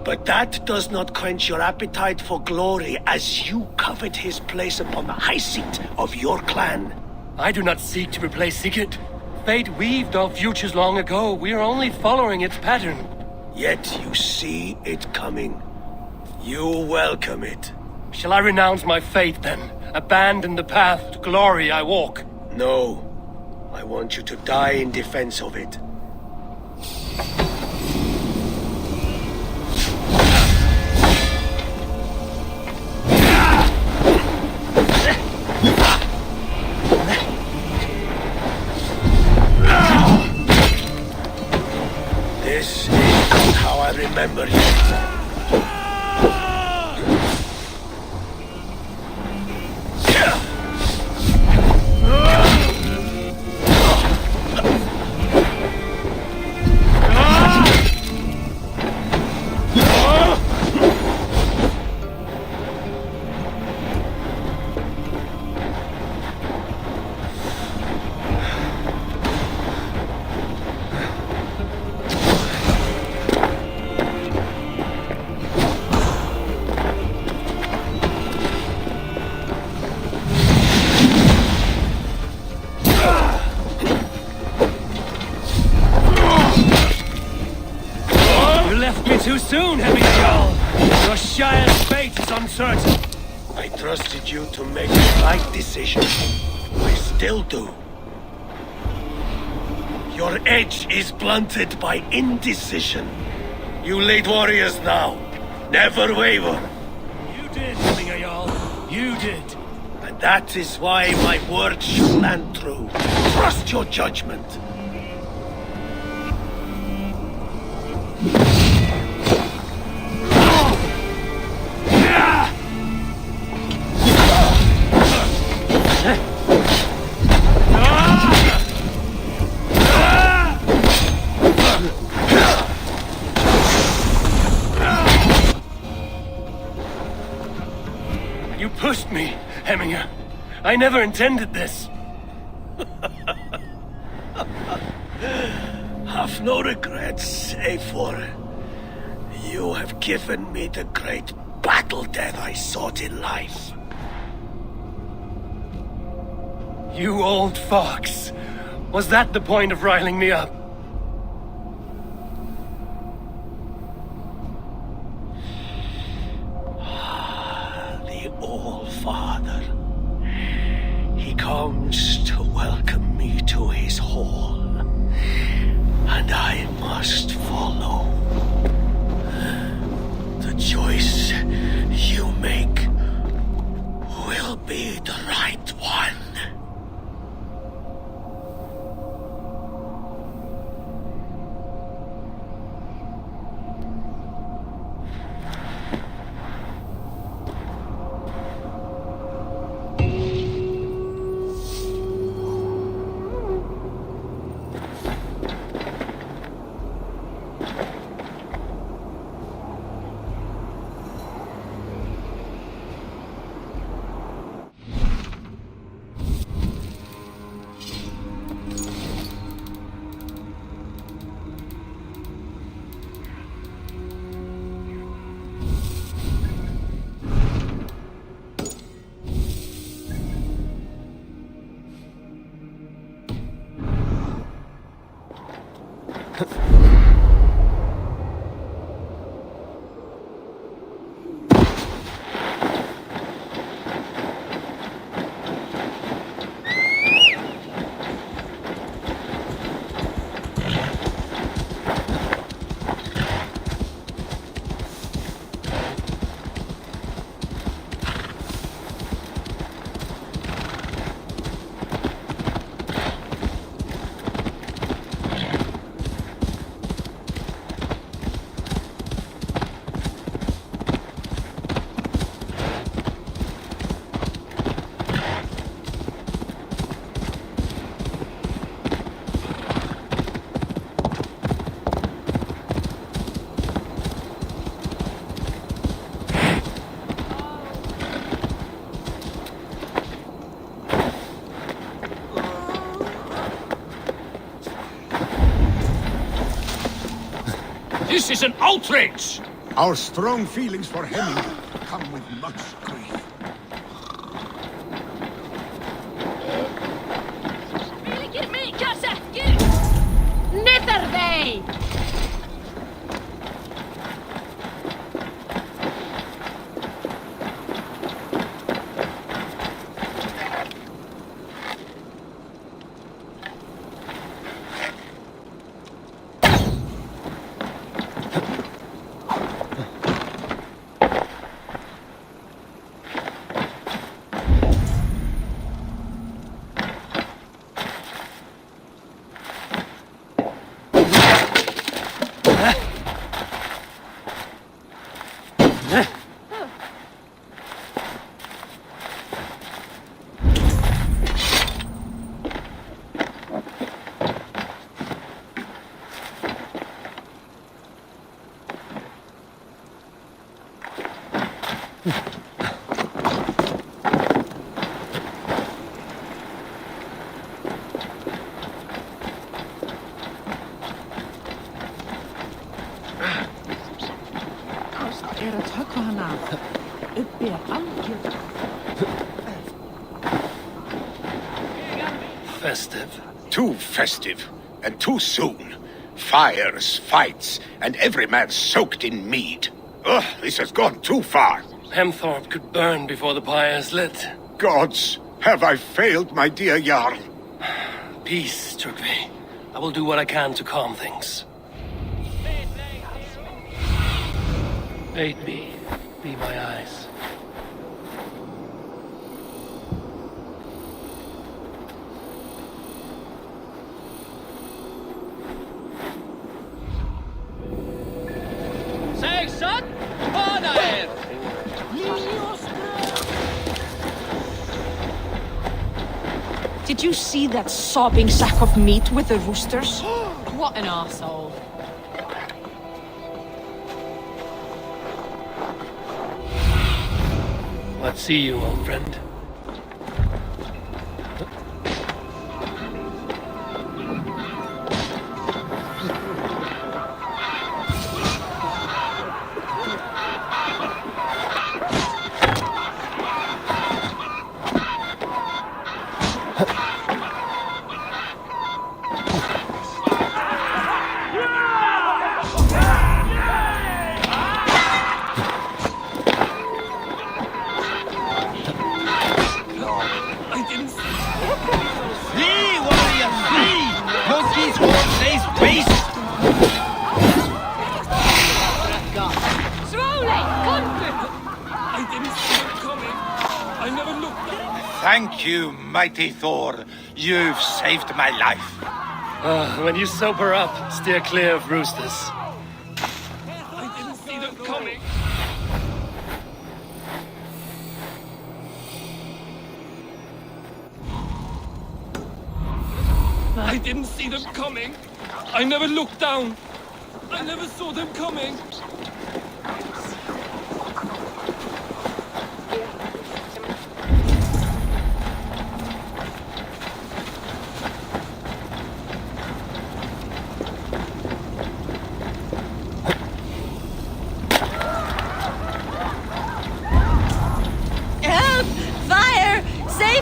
But that does not quench your appetite for glory as you covet his place upon the high seat of your clan. I do not seek to replace Sigurd. Fate weaved our futures long ago. We are only following its pattern. Yet you see it coming. You welcome it. Shall I renounce my faith then? Abandon the path to glory I walk? No. I want you to die in defense of it. This is not how I remember you. Too soon, Hemminger Jarl. Your Shire's fate is uncertain. I trusted you to make the right decision. I still do. Your edge is blunted by indecision. You late warriors now. Never waver. You did, Hemminger Jarl. You did. And that is why my words should land true. Trust your judgment. You pushed me, Hemminger. I never intended this. Have no regrets, Eivor. You have given me the great battle death I sought in life. You old fox. Was that the point of riling me up? The All-Father. He comes to welcome me to his hall. And I must follow. The choice you make will be the right one. This is an outrage! Our strong feelings for Hemming come with much grief. Netherday! Festive. Too festive, and too soon. Fires, fights, and every man soaked in mead. Ugh, this has gone too far. Hemthorpe could burn before the pyre's lit. Gods, have I failed my dear Jarl? Peace, Turkve. I will do what I can to calm things. Aid me. Be my eyes. Did you see that sobbing sack of meat with the roosters? What an arsehole. What see you, old friend? Thank you, mighty Thor. You've saved my life. When you sober up, steer clear of roosters. I didn't see them coming. I didn't see them coming. I never looked down. I never saw them coming.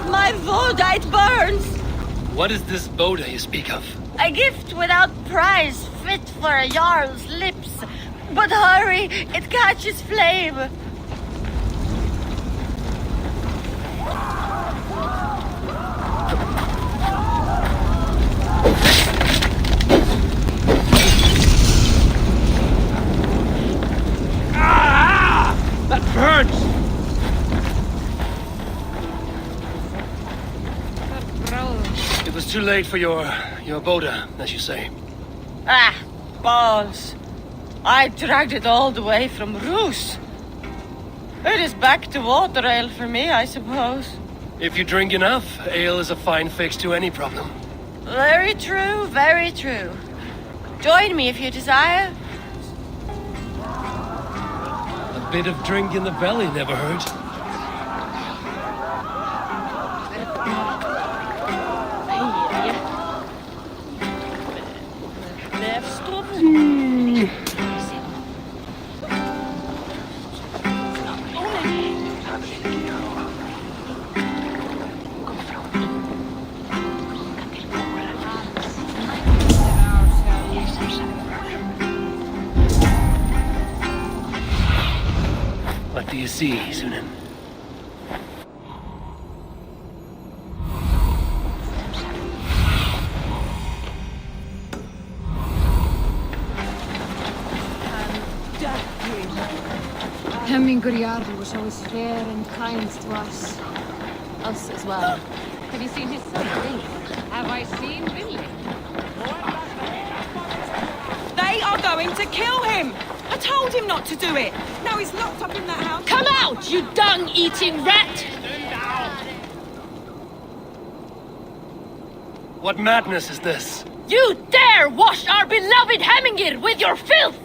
My Vodite burns! What is this Boda you speak of? A gift without price, fit for a Jarl's lips. But hurry, it catches flame. That burns! It was too late for your boda, as you say. Ah, balls. I dragged it all the way from Roos. It is back to water ale for me, I suppose. If you drink enough, ale is a fine fix to any problem. Very true, very true. Join me if you desire. A bit of drink in the belly never hurt. What do you see, Sunan? Hemingr was always fair and kind to us. Us as well. Have you seen his son, Have I seen Billy? They are going to kill him! I told him not to do it! Now he's locked up in that house. Come out, you dung-eating rat! What madness is this? You dare wash our beloved Hemingr with your filth!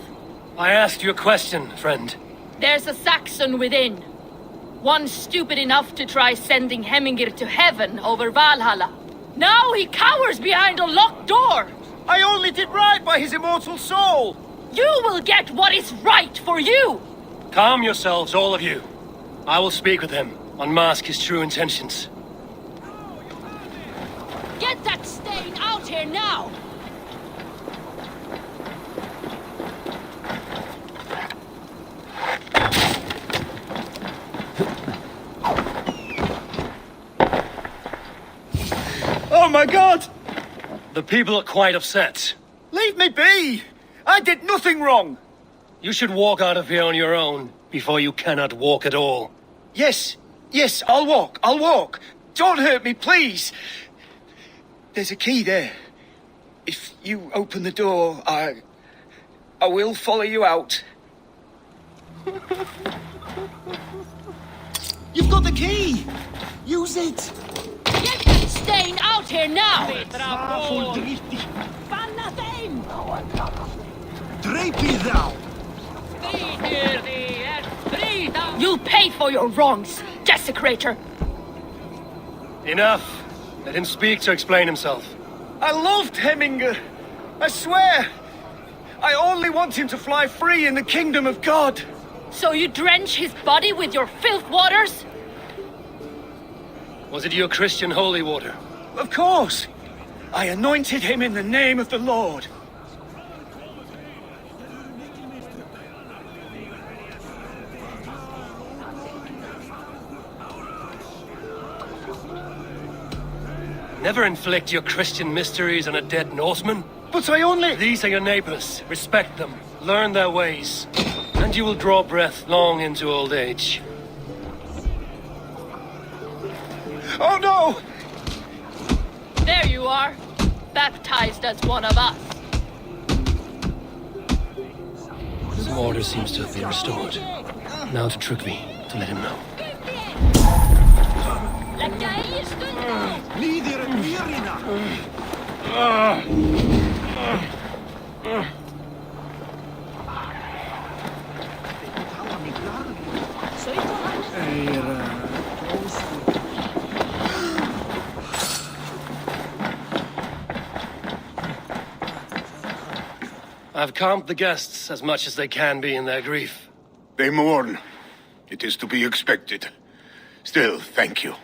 I asked you a question, friend. There's a Saxon within. One stupid enough to try sending Hemingr to heaven over Valhalla. Now he cowers behind a locked door! I only did right by his immortal soul! You will get what is right for you! Calm yourselves, all of you. I will speak with him, unmask his true intentions. Get that stain out here now! Oh my god! The people are quite upset. Leave me be! I did nothing wrong! You should walk out of here on your own, before you cannot walk at all. Yes, I'll walk. Don't hurt me, please! There's a key there. If you open the door, I will follow you out. You've got the key! Use it! Get that stain out here now! Drape thou! You'll pay for your wrongs, desecrator! Enough. Let him speak to explain himself. I loved Hemingr. I swear. I only want him to fly free in the kingdom of God. So you drench his body with your filth waters? Was it your Christian holy water? Of course. I anointed him in the name of the Lord. Never inflict your Christian mysteries on a dead Norseman. But I only... These are your neighbors. Respect them. Learn their ways. And you will draw breath long into old age. Oh no! There you are. Baptized as one of us. Some order seems to have been restored. Now to Trygvi, to let him know. I've calmed the guests as much as they can be in their grief. They mourn. It is to be expected. Still, thank you.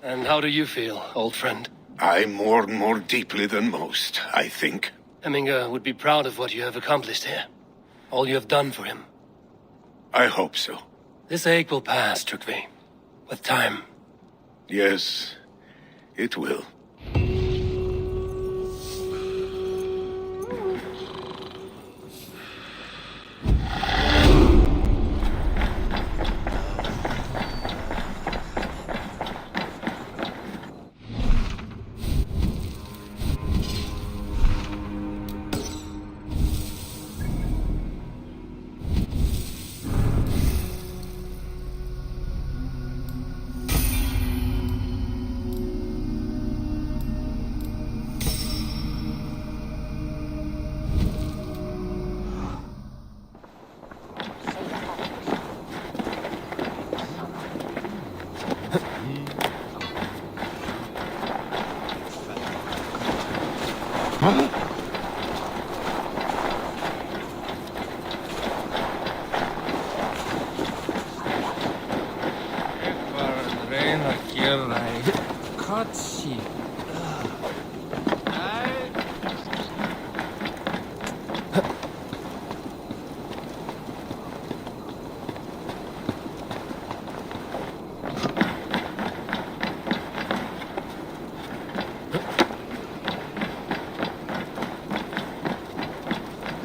And how do you feel, old friend? I mourn more deeply than most, I think. Hemminger would be proud of what you have accomplished here. All you have done for him. I hope so. This ache will pass, Trygve. With time. Yes, it will.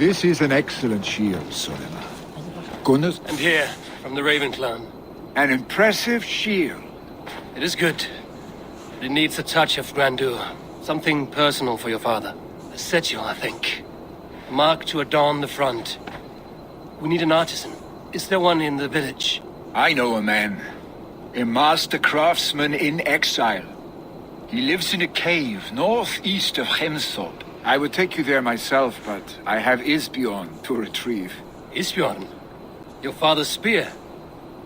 This is an excellent shield, Sulema. Gunnar's... And here, from the Raven clan. An impressive shield. It is good. But it needs a touch of grandeur. Something personal for your father. A sigil, I think. A mark to adorn the front. We need an artisan. Is there one in the village? I know a man. A master craftsman in exile. He lives in a cave northeast of Hemthorpe. I would take you there myself, but I have Isbjorn to retrieve. Isbjorn? Your father's spear?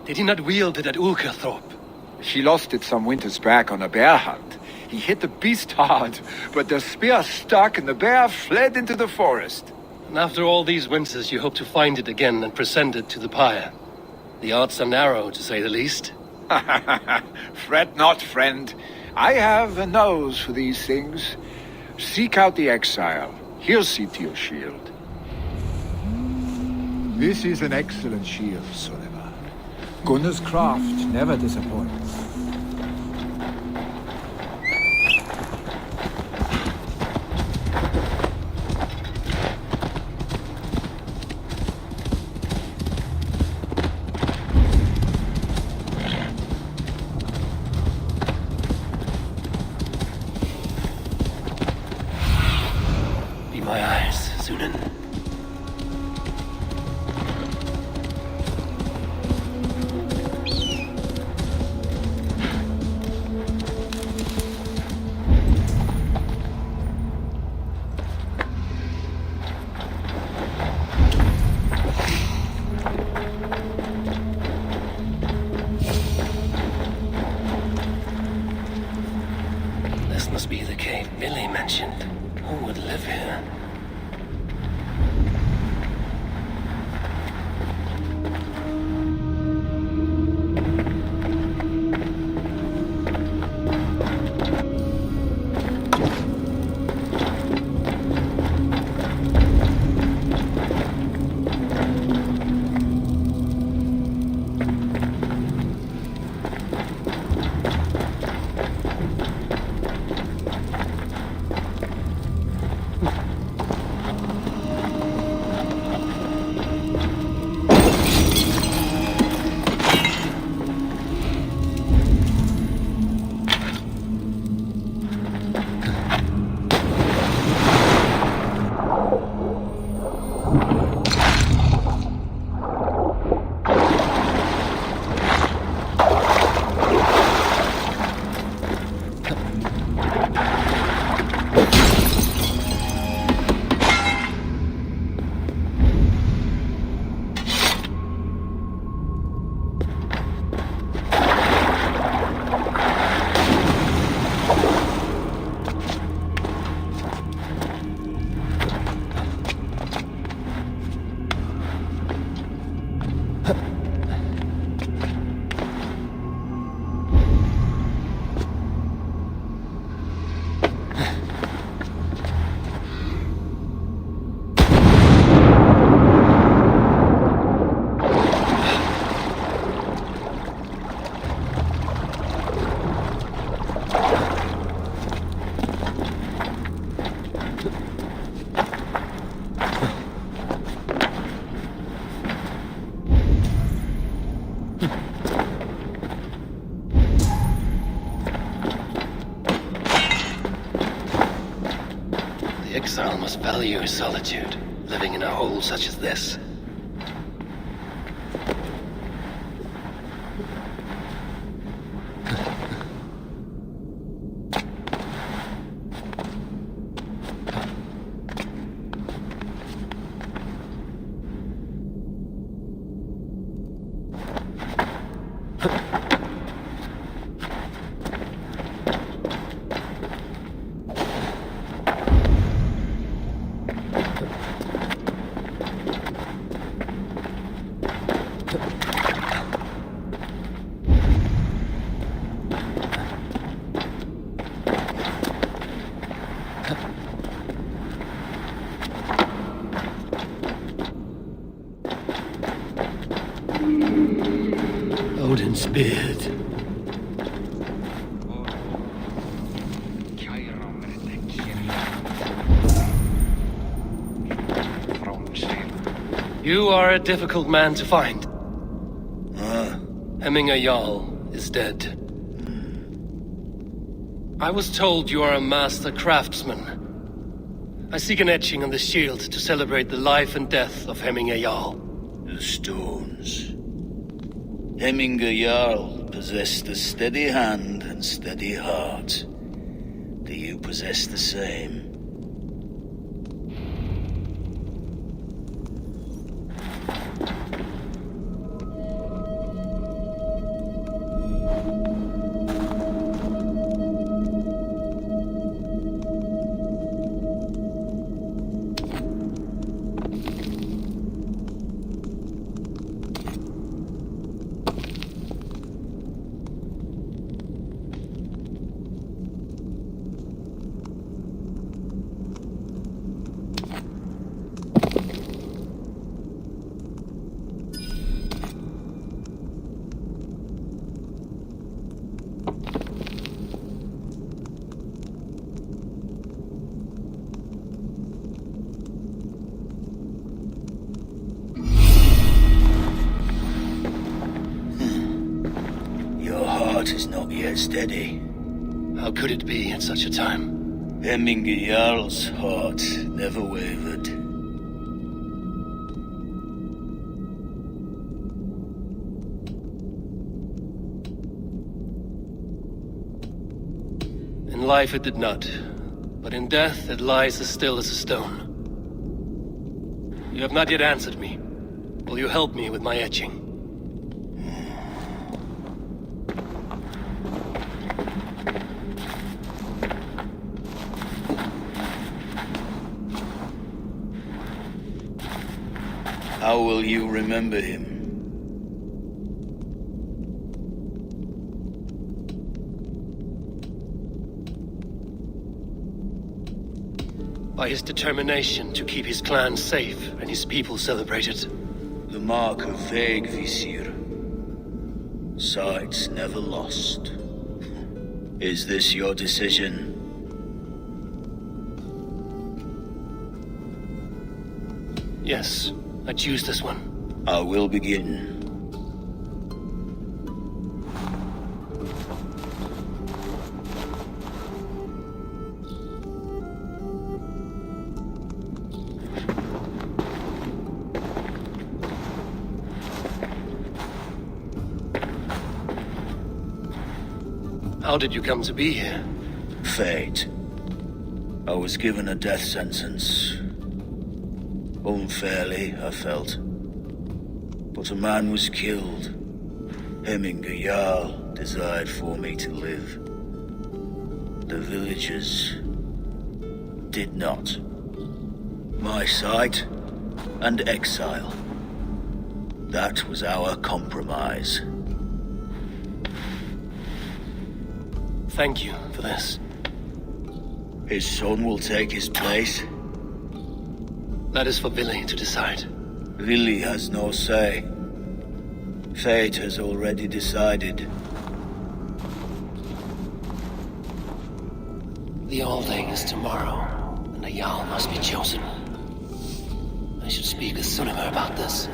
Did he not wield it at Ulkerthorpe? He lost it some winters back on a bear hunt. He hit the beast hard, but the spear stuck and the bear fled into the forest. And after all these winters, you hope to find it again and present it to the pyre. The odds are narrow, to say the least. Fret not, friend. I have a nose for these things. Seek out the exile. He'll see to your shield. This is an excellent shield, Sulema. Gunnar's craft never disappoints. must value solitude, living in a hole such as this. Odin's beard. You are a difficult man to find. Hemminger Jarl is dead. I was told you are a master craftsman. I seek an etching on the shield to celebrate the life and death of Hemminger Jarl. The stones. Hemminger Jarl possessed a steady hand and steady heart. Do you possess the same? Is not yet steady. How could it be at such a time? Hemminger Jarl's heart never wavered. In life it did not, but in death it lies as still as a stone. You have not yet answered me. Will you help me with my etching? How will you remember him? By his determination to keep his clan safe and his people celebrated. The mark of Veigvisir. Sights never lost. Is this your decision? Yes. I choose this one. I will begin. How did you come to be here? Fate. I was given a death sentence. Unfairly, I felt. But a man was killed. Hemminger Jarl desired for me to live. The villagers did not. My sight and exile. That was our compromise. Thank you for this. His son will take his place. That is for Vili to decide. Vili has no say. Fate has already decided. The Alding is tomorrow, and a Jarl must be chosen. I should speak with Sunniva about this.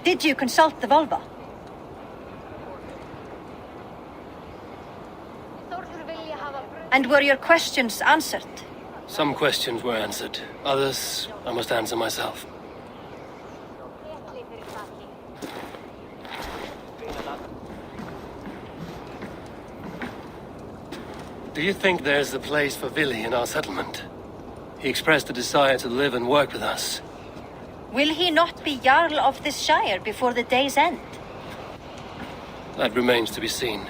Did you consult the Volva? And were your questions answered? Some questions were answered. Others, I must answer myself. Do you think there's a place for Vili in our settlement? He expressed a desire to live and work with us. Will he not be Jarl of this shire before the day's end? That remains to be seen.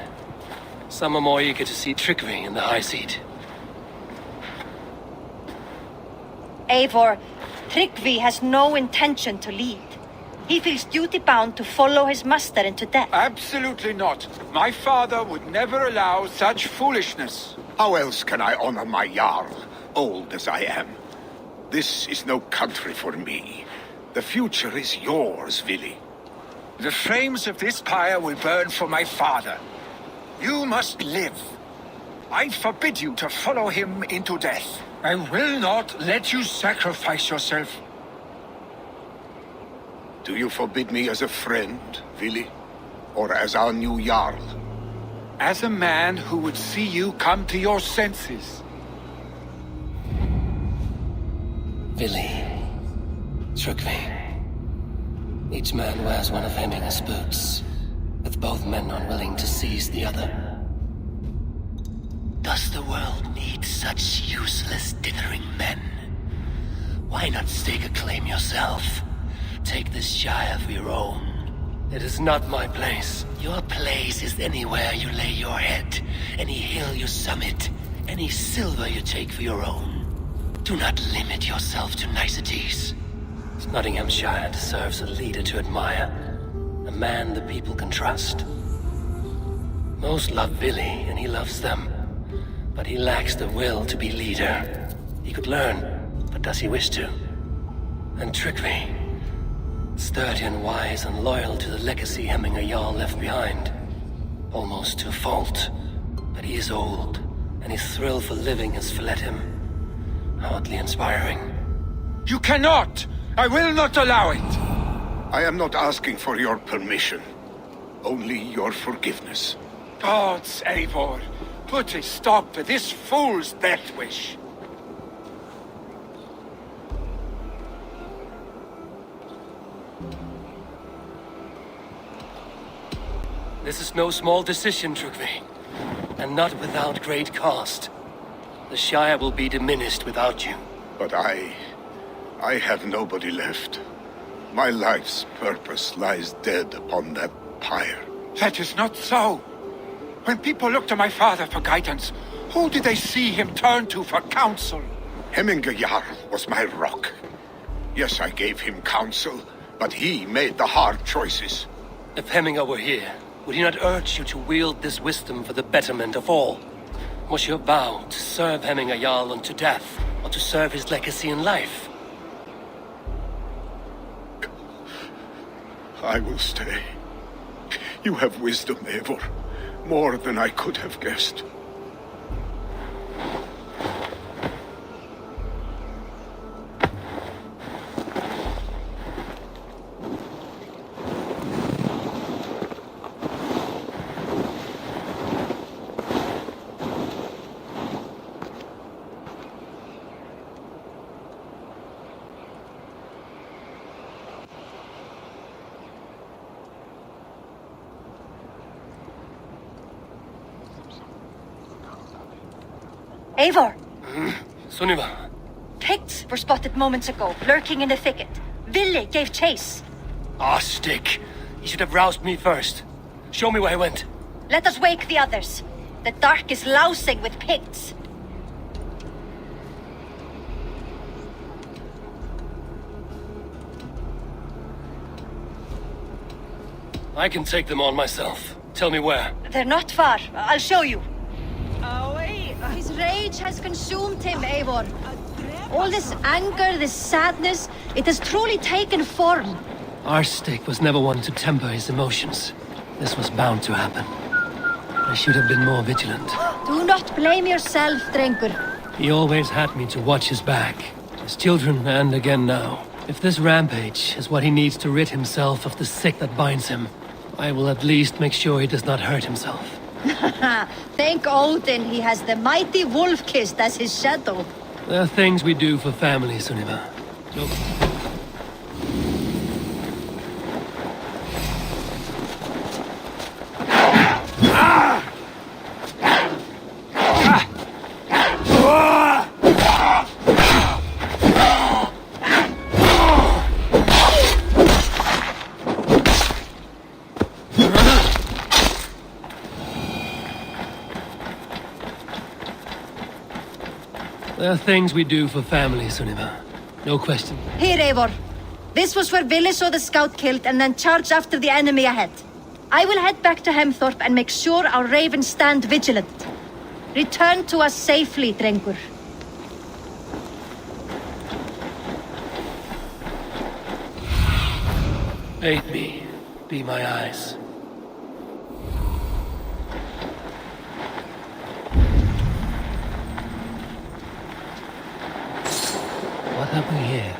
Some are more eager to see trickery in the high seat. Eivor, Tryggvi has no intention to lead. He feels duty-bound to follow his master into death. Absolutely not. My father would never allow such foolishness. How else can I honor my Jarl, old as I am? This is no country for me. The future is yours, Vili. The flames of this pyre will burn for my father. You must live. I forbid you to follow him into death. I will not let you sacrifice yourself. Do you forbid me as a friend, Vili? Or as our new Jarl? As a man who would see you come to your senses. Vili. Tryggvi. Each man wears one of Hemminger's boots, with both men unwilling to seize the other. Does the world need such useless, dithering men? Why not stake a claim yourself? Take this shire for your own. It is not my place. Your place is anywhere you lay your head, any hill you summit, any silver you take for your own. Do not limit yourself to niceties. Nottinghamshire deserves a leader to admire, a man the people can trust. Most love Vili, and he loves them, but he lacks the will to be leader. He could learn, but does he wish to? And Tryggvi, sturdy and wise and loyal to the legacy Hemminger Jarl left behind, almost to a fault, but he is old, and his thrill for living has fled him. Hardly inspiring. You cannot! I will not allow it! I am not asking for your permission, only your forgiveness. Gods, Eivor, put a stop to this fool's death wish. This is no small decision, Tryggvi, and not without great cost. The Shire will be diminished without you. But I have nobody left. My life's purpose lies dead upon that pyre. That is not so. When people look to my father for guidance, who did they see him turn to for counsel? Hemminger Jarl was my rock. Yes, I gave him counsel, but he made the hard choices. If Hemminger were here, would he not urge you to wield this wisdom for the betterment of all? Was your vow to serve Hemminger Jarl unto death? or to serve his legacy in life? I will stay. You have wisdom, Eivor. More than I could have guessed. Eivor! Sunniva. Picts were spotted moments ago, lurking in the thicket. Vili gave chase. Ah, stick. You should have roused me first. Show me where he went. Let us wake the others. The dark is lousing with Picts. I can take them on myself. Tell me where. They're not far. I'll show you. His rage has consumed him, Eivor. All this anger, this sadness, it has truly taken form. Our stick was never one to temper his emotions. This was bound to happen. I should have been more vigilant. Do not blame yourself, Drengur. He always had me to watch his back. His children, and again now. If this rampage is what he needs to rid himself of the sick that binds him, I will at least make sure he does not hurt himself. Thank Odin he has the mighty wolf-kissed as his shadow. There are things we do for family, Sunniva. Look. There are things we do for family, Sunniva. No question. Here, Eivor. This was where Vili saw the scout killed and then charged after the enemy ahead. I will head back to Hemthorpe and make sure our ravens stand vigilant. Return to us safely, Drengur. Aid me. Be my eyes. What have we here?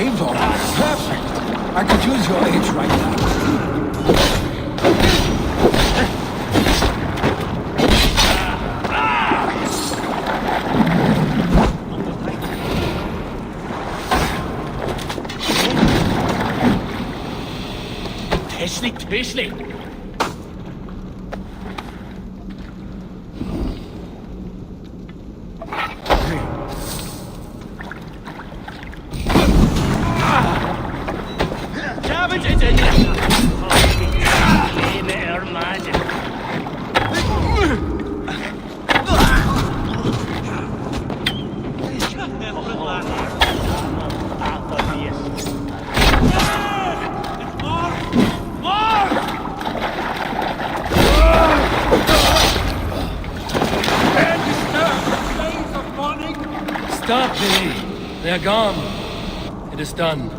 Eivor, perfect. I could use your aid right now. Tischli! Stop, Billy. They're gone. It is done.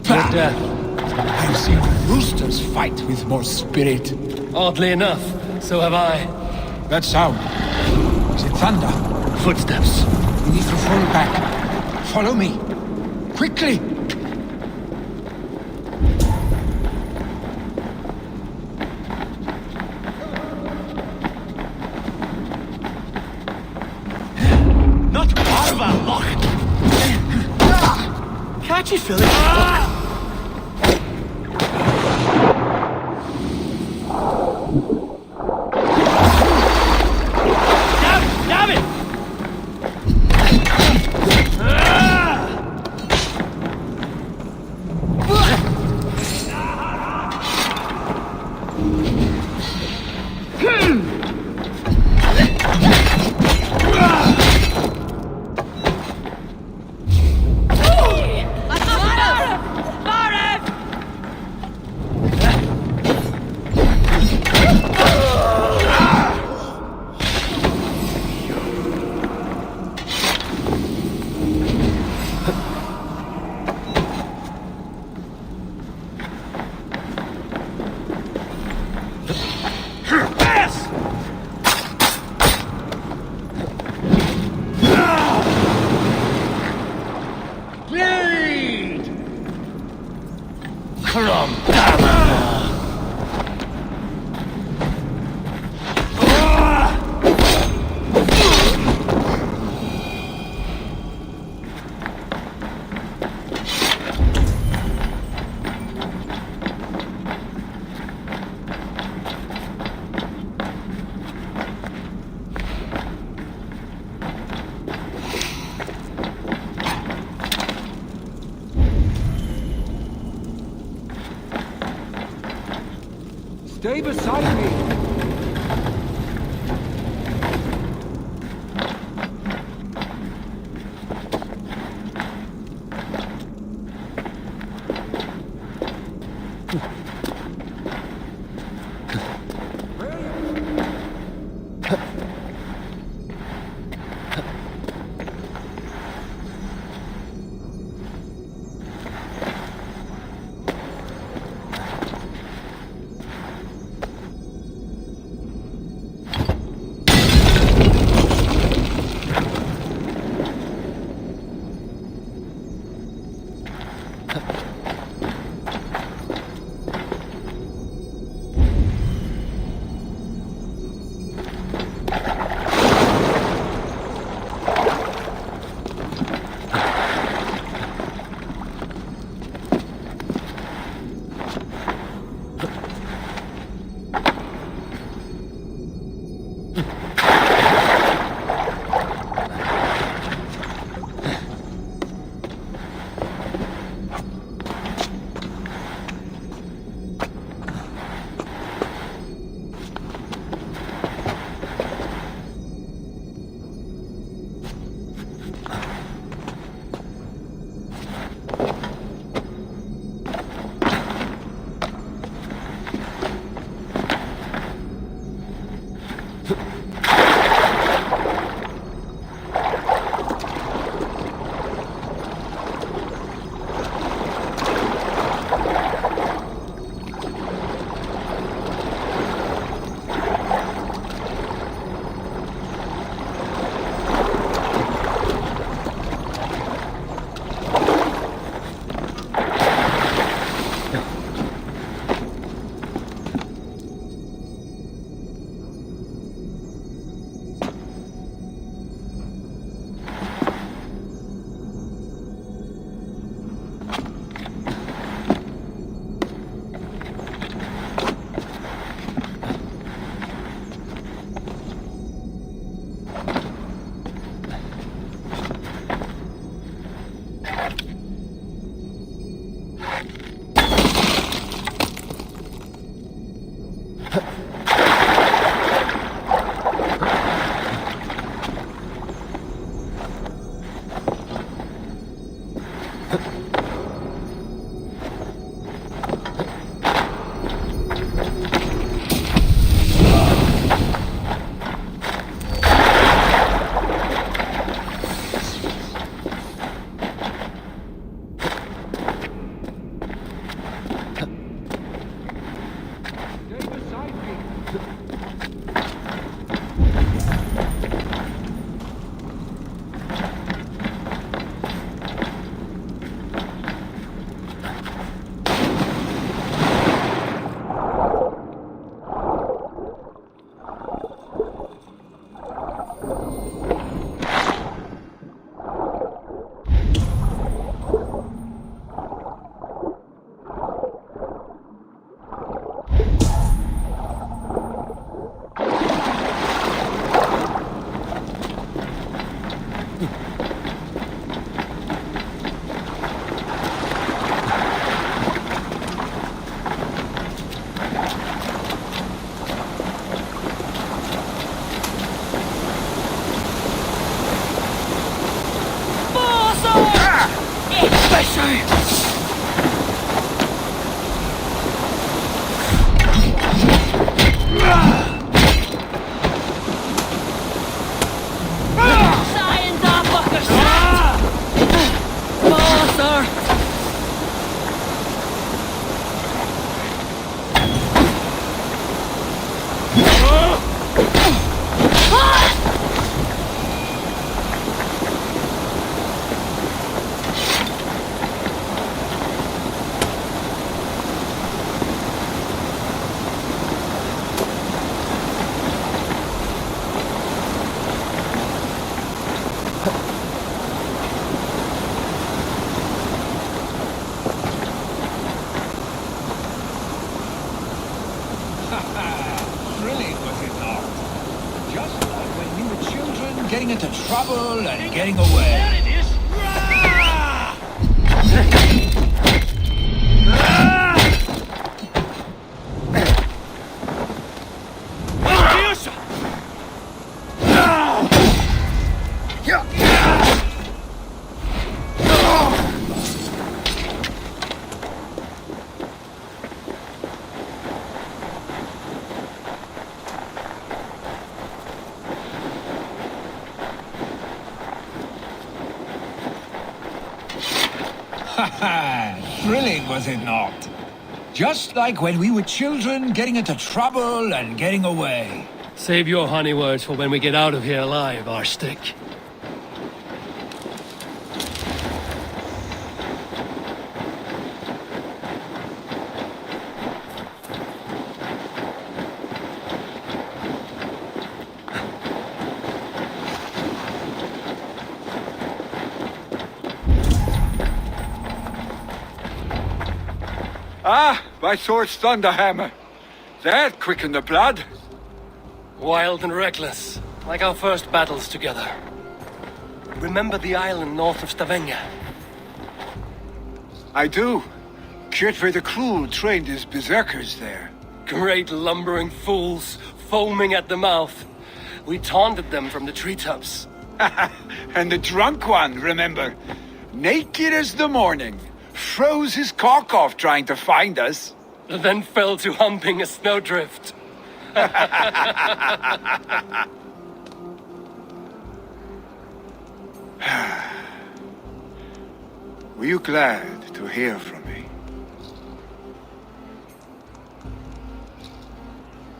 Your death. I've seen roosters fight with more spirit. Oddly enough, so have I. That sound. Is it thunder? Footsteps. We need to fall back. Follow me. Quickly! Not Barva, Loch! Can't you feel it? Damn it! Stay beside me! Getting into trouble and getting away. There it is! Thrilling, was it not? Just like when we were children, getting into trouble and getting away. Save your honey words for when we get out of here alive, Arstick. Ah, my sword's thunderhammer. That quickened the blood. Wild and reckless, like our first battles together. Remember the island north of Stavanger? I do. Kjotve the Cruel trained his berserkers there. Great lumbering fools, foaming at the mouth. We taunted them from the treetops. And the drunk one, remember? Naked as the morning. Froze his cock off trying to find us. Then fell to humping a snowdrift. Were you glad to hear from me?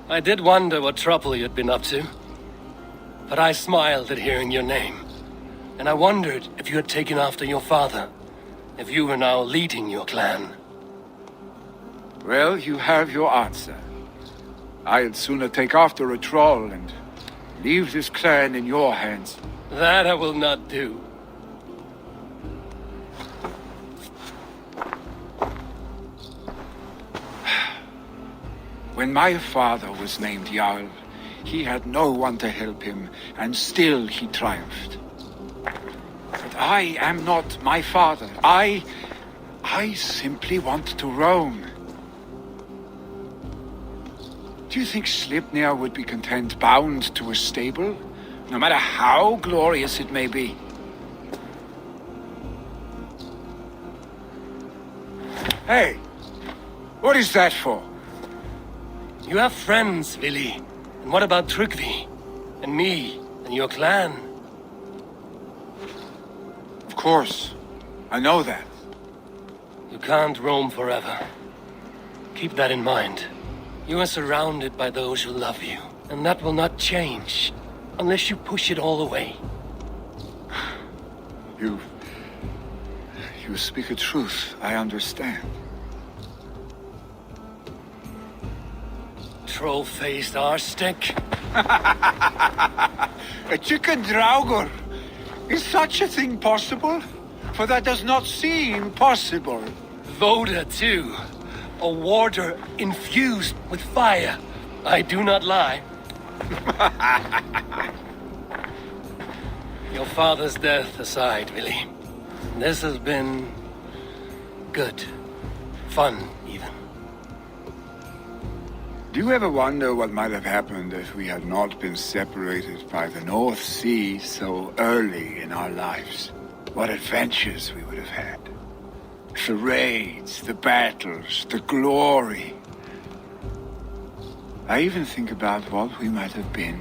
I did wonder what trouble you'd been up to. But I smiled at hearing your name. And I wondered if you had taken after your father. If you were now leading your clan. Well, you have your answer. I'd sooner take after a troll and leave this clan in your hands. That I will not do. When my father was named Jarl, he had no one to help him, and still he triumphed. But I am not my father. I simply want to roam. Do you think Sleipnir would be content bound to a stable, no matter how glorious it may be? Hey, what is that for? You have friends, Vili. And what about Tryggvi? And me? And your clan? Of course. I know that. You can't roam forever. Keep that in mind. You are surrounded by those who love you. And that will not change. Unless you push it all away. You speak a truth. I understand. Troll-faced arse-stick. A chicken draugur. Is such a thing possible? For that does not seem possible. Voda, too. A warder infused with fire. I do not lie. Your father's death aside, Vili. This has been... good. Fun, even. Do you ever wonder what might have happened if we had not been separated by the North Sea so early in our lives? What adventures we would have had. The raids, the battles, the glory. I even think about what we might have been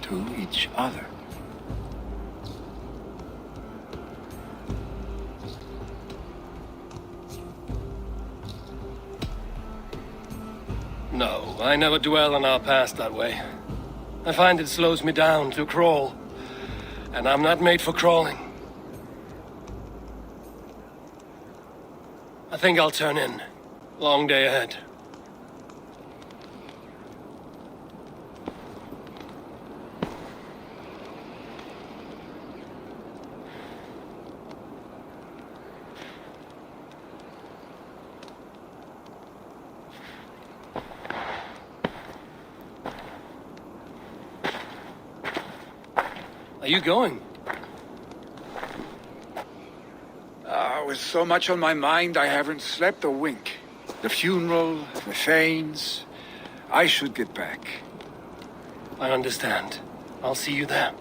to each other. No, I never dwell on our past that way. I find it slows me down to crawl. And I'm not made for crawling. I think I'll turn in. Long day ahead. Are you going? With so much on my mind, I haven't slept a wink. The funeral, the Thanes. I should get back. I understand. I'll see you there.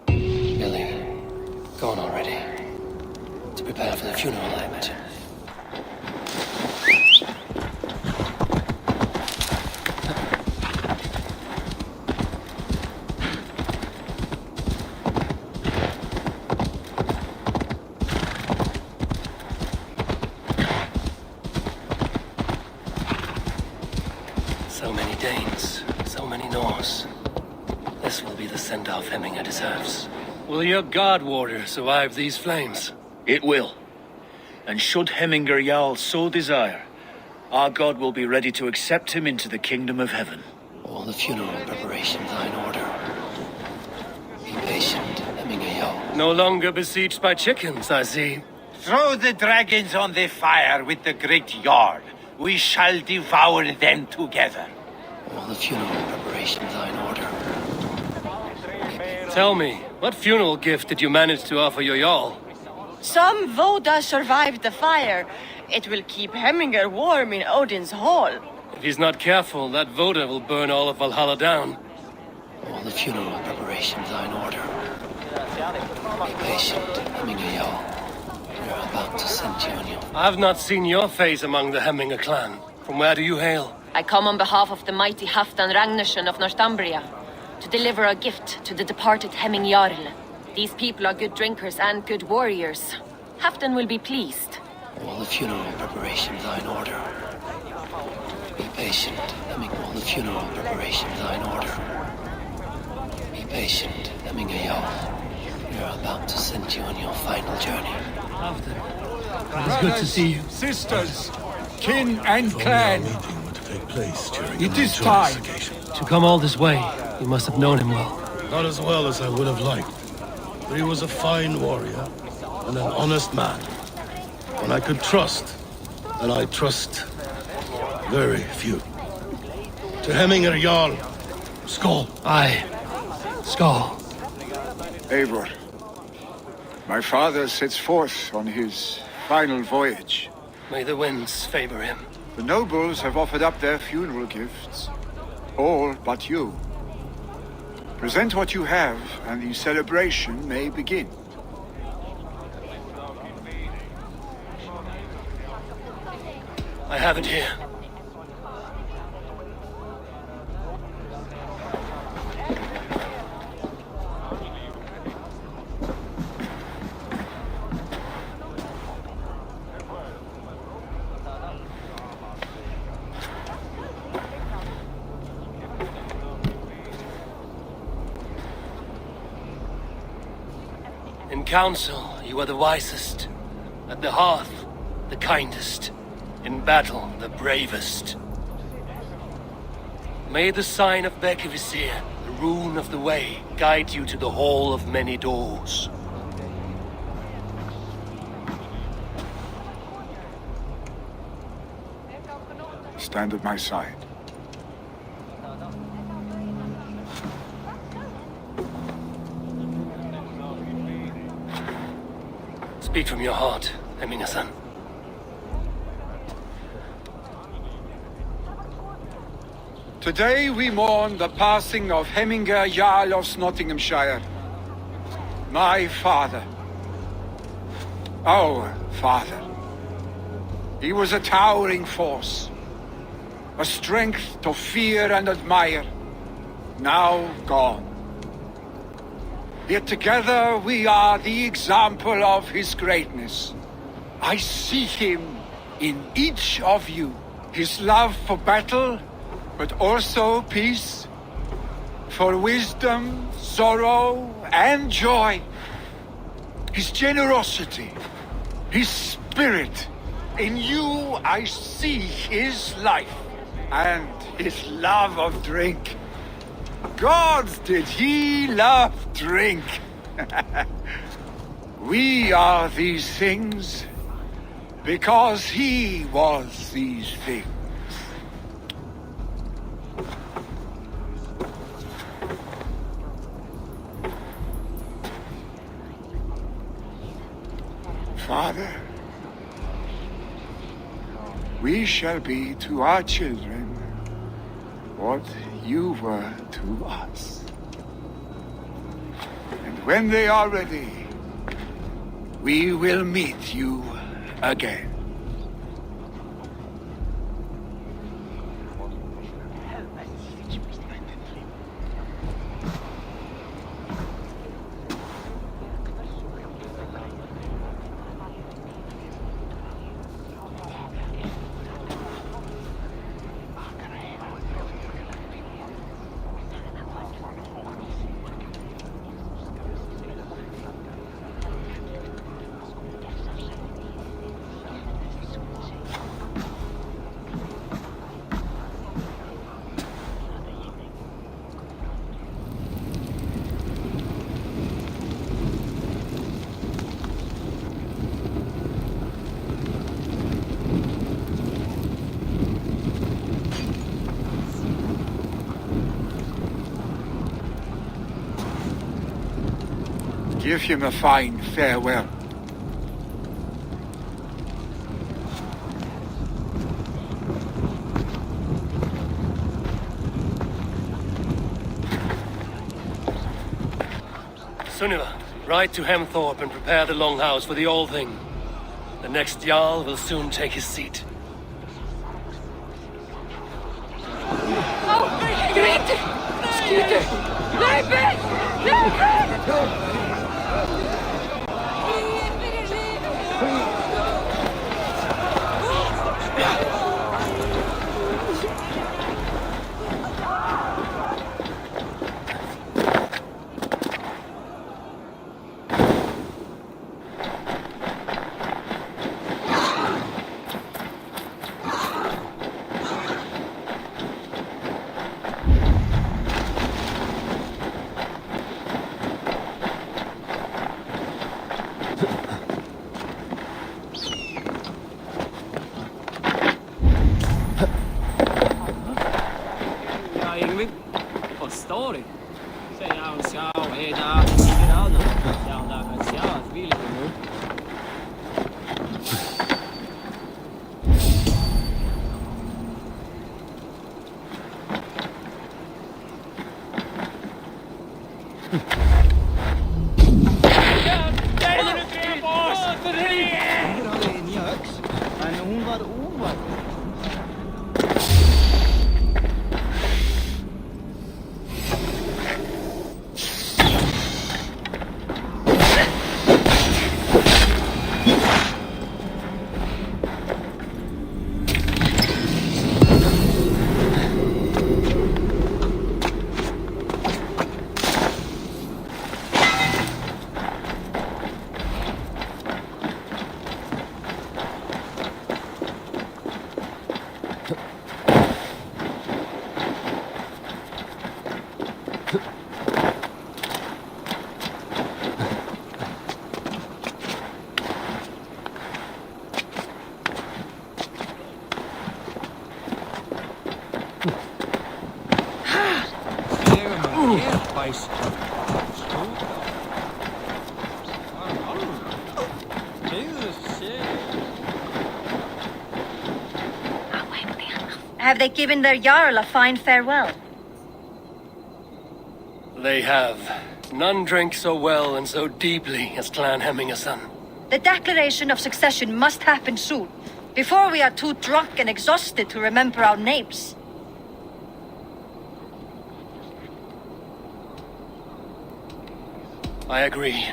Billy, go on already. To prepare for the funeral, I imagine. So many Danes, so many Norse. This will be the send-off Hemminger deserves. Will your guard warder survive these flames? It will. And should Hemminger Jarl so desire, our god will be ready to accept him into the kingdom of heaven. All the funeral preparations are in order. Be patient, Hemminger Jarl. No longer besieged by chickens, I see. Throw the dragons on the fire with the great yard. We shall devour them together. All the funeral preparations are in order. Tell me, what funeral gift did you manage to offer your Jarl? Some Voda survived the fire. It will keep Hemminger warm in Odin's hall. If he's not careful, that Voda will burn all of Valhalla down. All the funeral preparations are in order. Be patient, Hemminger Jarl. We're about to send you on your... I've not seen your face among the Hemminger clan. From where do you hail? I come on behalf of the mighty Halfdan Ragnarsson of Northumbria to deliver a gift to the departed Hemming Jarl. These people are good drinkers and good warriors. Halfdan will be pleased. All the funeral preparations are in order. Be patient. All the funeral preparations are in order. Be patient, Hemminger Jarl. We're about to send you on your final journey. Halfdan, it's good to see you. Sisters, kin and clan. It is time. To come all this way, you must have known him well. Not as well as I would have liked. But he was a fine warrior and an honest man. One I could trust, and I trust very few. To Hemminger Jarl, Skål. Aye, Skål. Eivor, My father sets forth on his final voyage. May the winds favor him. The nobles have offered up their funeral gifts. All but you. Present what you have, and the celebration may begin. I have it here. In council, you are the wisest. At the hearth, the kindest. In battle, the bravest. May the sign of Bekivisir, the rune of the way, guide you to the hall of many doors. Stand at my side. Speak from your heart, Eminasan. Today we mourn the passing of Hemminger Jarl of Nottinghamshire. My father. Our father. He was a towering force. A strength to fear and admire. Now gone. Yet together we are the example of his greatness. I see him in each of you. His love for battle, but also peace. For wisdom, sorrow, and joy. His generosity, his spirit. In you I see his life, and his love of drink. Gods, did he love drink! We are these things because he was these things. Father, we shall be to our children what you were to us. And when they are ready, we will meet you again. Give him a fine farewell. Sunniva, ride to Hemthorpe and prepare the Longhouse for the Old Thing. The next Jarl will soon take his seat. Oh, Grete! Scooter! Leibert! Story. Say, I'm so, hey, now, you know, Have they given their Jarl a fine farewell? They have. None drank so well and so deeply as Clan Hemmingason. The declaration of succession must happen soon, before we are too drunk and exhausted to remember our names. I agree.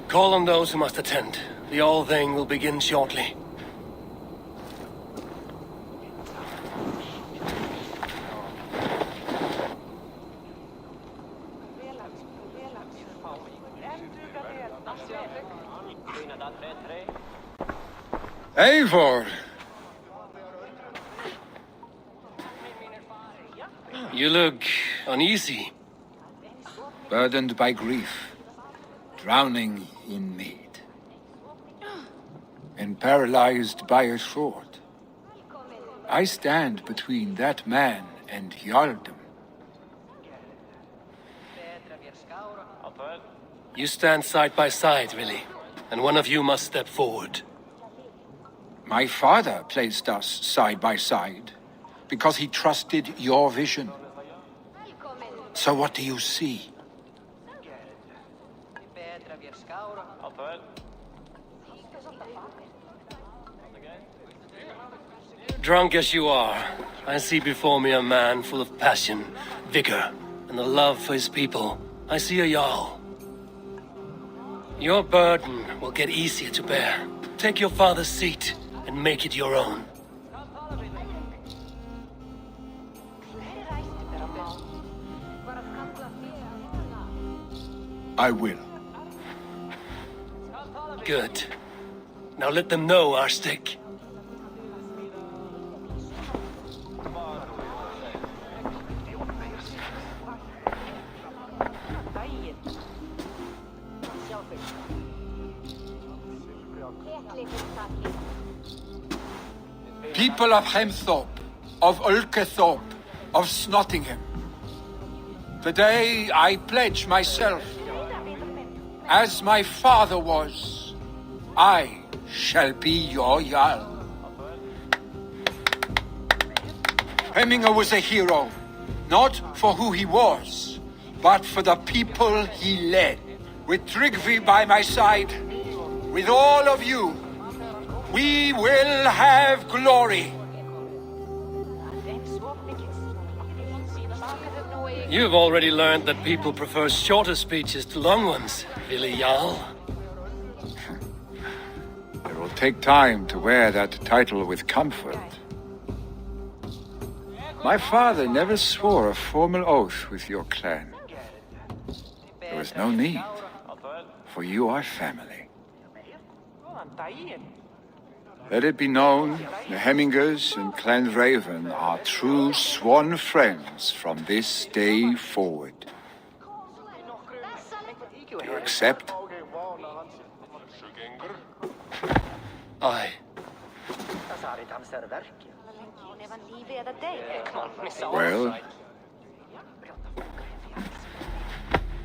Call on those who must attend. The All-Thing will begin shortly. Eivor! You look uneasy. Burdened by grief, drowning in mead, and paralyzed by a sword. I stand between that man and Jarldom. You stand side by side, really, and one of you must step forward. My father placed us side by side because he trusted your vision. So what do you see? Drunk as you are, I see before me a man full of passion, vigor, and a love for his people. I see a Jarl. Your burden will get easier to bear. Take your father's seat and make it your own. I will. Good. Now let them know our stick. People of Hemthorpe, of Ulkethorpe, of Snottingham. Today I pledge myself, as my father was, I shall be your Jarl. Hemminger was a hero, not for who he was, but for the people he led. With Tryggvi by my side, with all of you, we will have glory. You've already learned that people prefer shorter speeches to long ones, Willi Jarl. It will take time to wear that title with comfort. My father never swore a formal oath with your clan. There was no need, for you are family. Let it be known, the Hemmingers and Clan Raven are true sworn friends from this day forward. Do you accept? Aye. Well?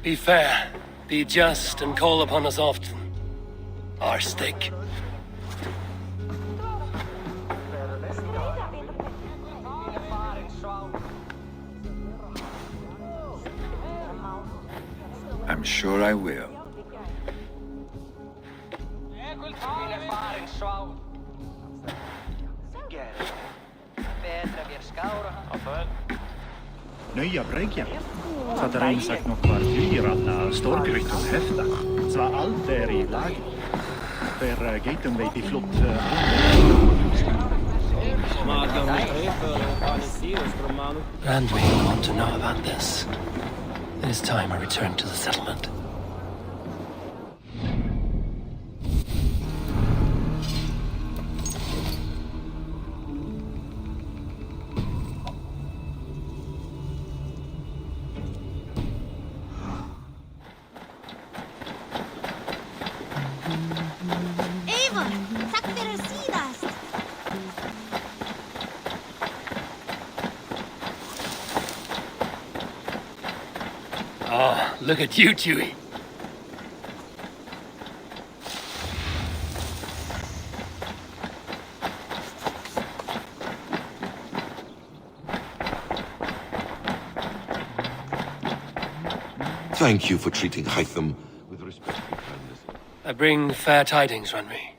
Be fair, be just, and call upon us often. Arstick. I'm sure I will. Nöja brägja. Saat rensakt nog var fyra storgryton häfta. Så allt är i lag. För gaten vet i flott. Randvi will want to know about this. It is time I return to the settlement. Eivor, tack för sidast. Oh, look at you, Chewie. Thank you for treating Hytham with respect and kindness. I bring fair tidings, Runry.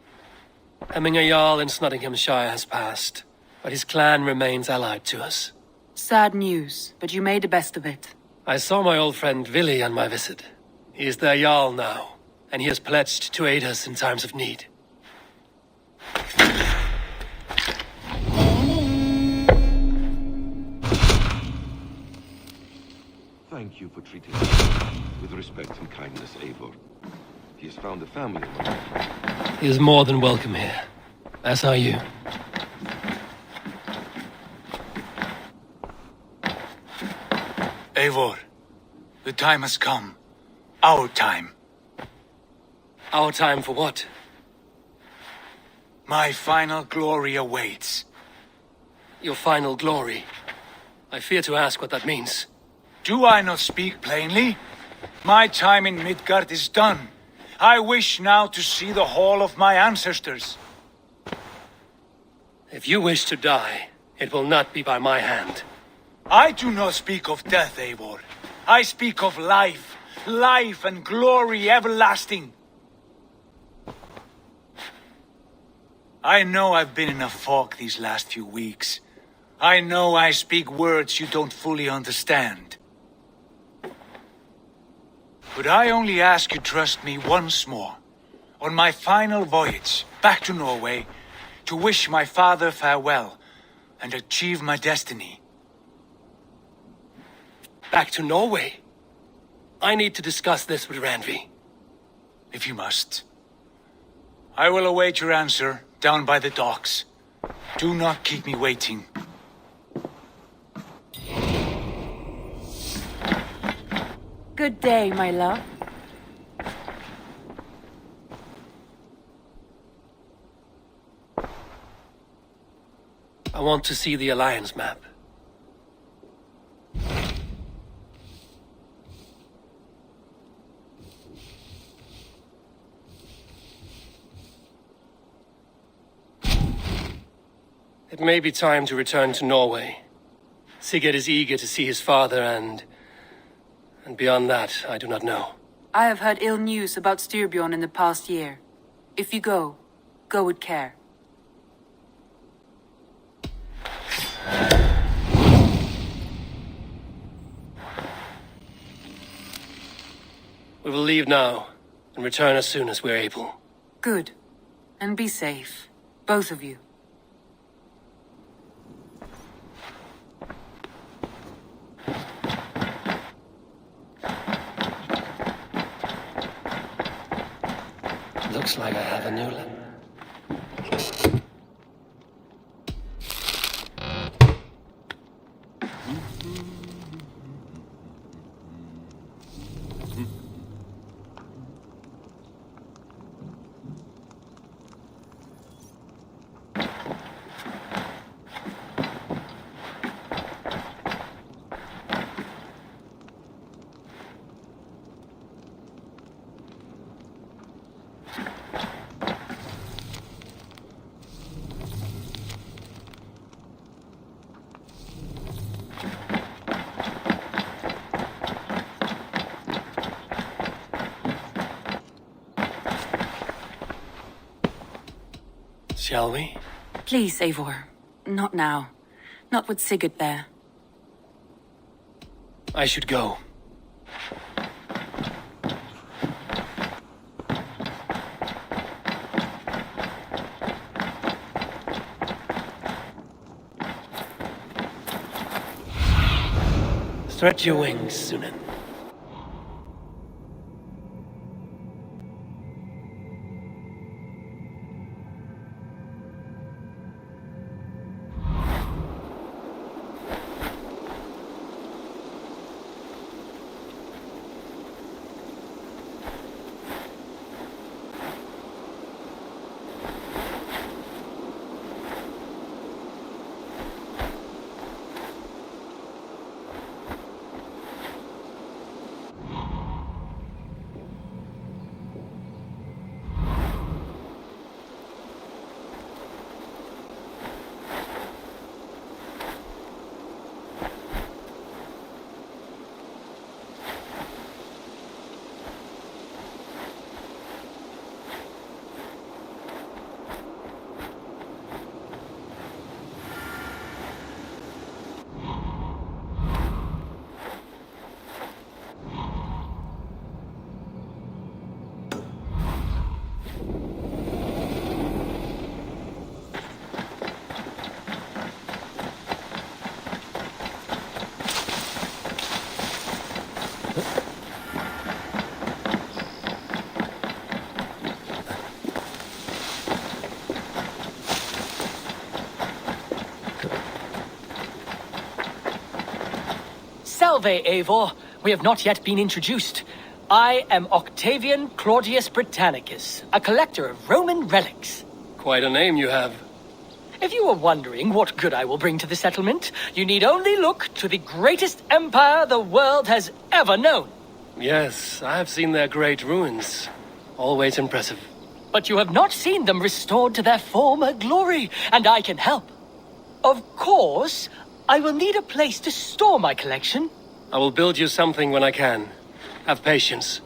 Hemminger Jarl in Snottinghamshire has passed, but his clan remains allied to us. Sad news, but you made the best of it. I saw my old friend Vili on my visit. He is their Jarl now, and he has pledged to aid us in times of need. Thank you for treating him with respect and kindness, Eivor. He has found a family among us. He is more than welcome here, as are you. Eivor, the time has come. Our time. Our time for what? My final glory awaits. Your final glory? I fear to ask what that means. Do I not speak plainly? My time in Midgard is done. I wish now to see the hall of my ancestors. If you wish to die, it will not be by my hand. I do not speak of death, Eivor. I speak of life. Life and glory everlasting. I know I've been in a fog these last few weeks. I know I speak words you don't fully understand. But I only ask you trust me once more, on my final voyage back to Norway, to wish my father farewell and achieve my destiny. Back to Norway? I need to discuss this with Randvi. If you must. I will await your answer down by the docks. Do not keep me waiting. Good day, my love. I want to see the Alliance map. It may be time to return to Norway. Sigurd is eager to see his father and beyond that, I do not know. I have heard ill news about Styrbjorn in the past year. If you go with care. We will leave now and return as soon as we're able. Good. And be safe. Both of you. Looks like I have a new Shall we? Please, Eivor. Not now. Not with Sigurd there. I should go. Stretch your wings, Sunan. Salve, Eivor. We have not yet been introduced. I am Octavian Claudius Britannicus, a collector of Roman relics. Quite a name you have. If you were wondering what good I will bring to the settlement, you need only look to the greatest empire the world has ever known. Yes, I have seen their great ruins. Always impressive. But you have not seen them restored to their former glory, and I can help. Of course, I will need a place to store my collection. I will build you something when I can. Have patience.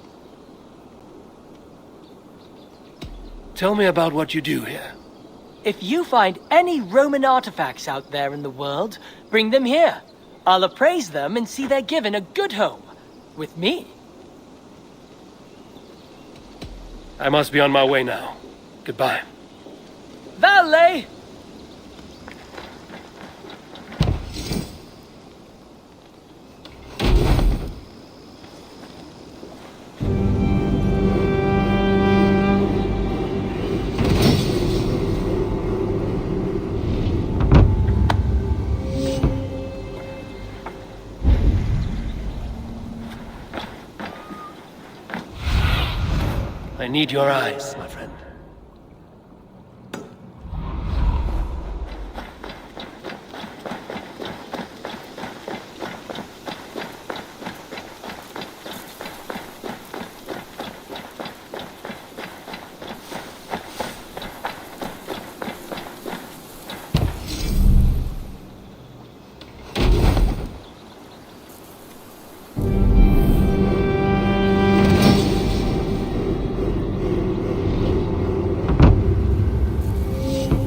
Tell me about what you do here. If you find any Roman artifacts out there in the world, bring them here. I'll appraise them and see they're given a good home. With me. I must be on my way now. Goodbye. Valet! I need your eyes, my friend.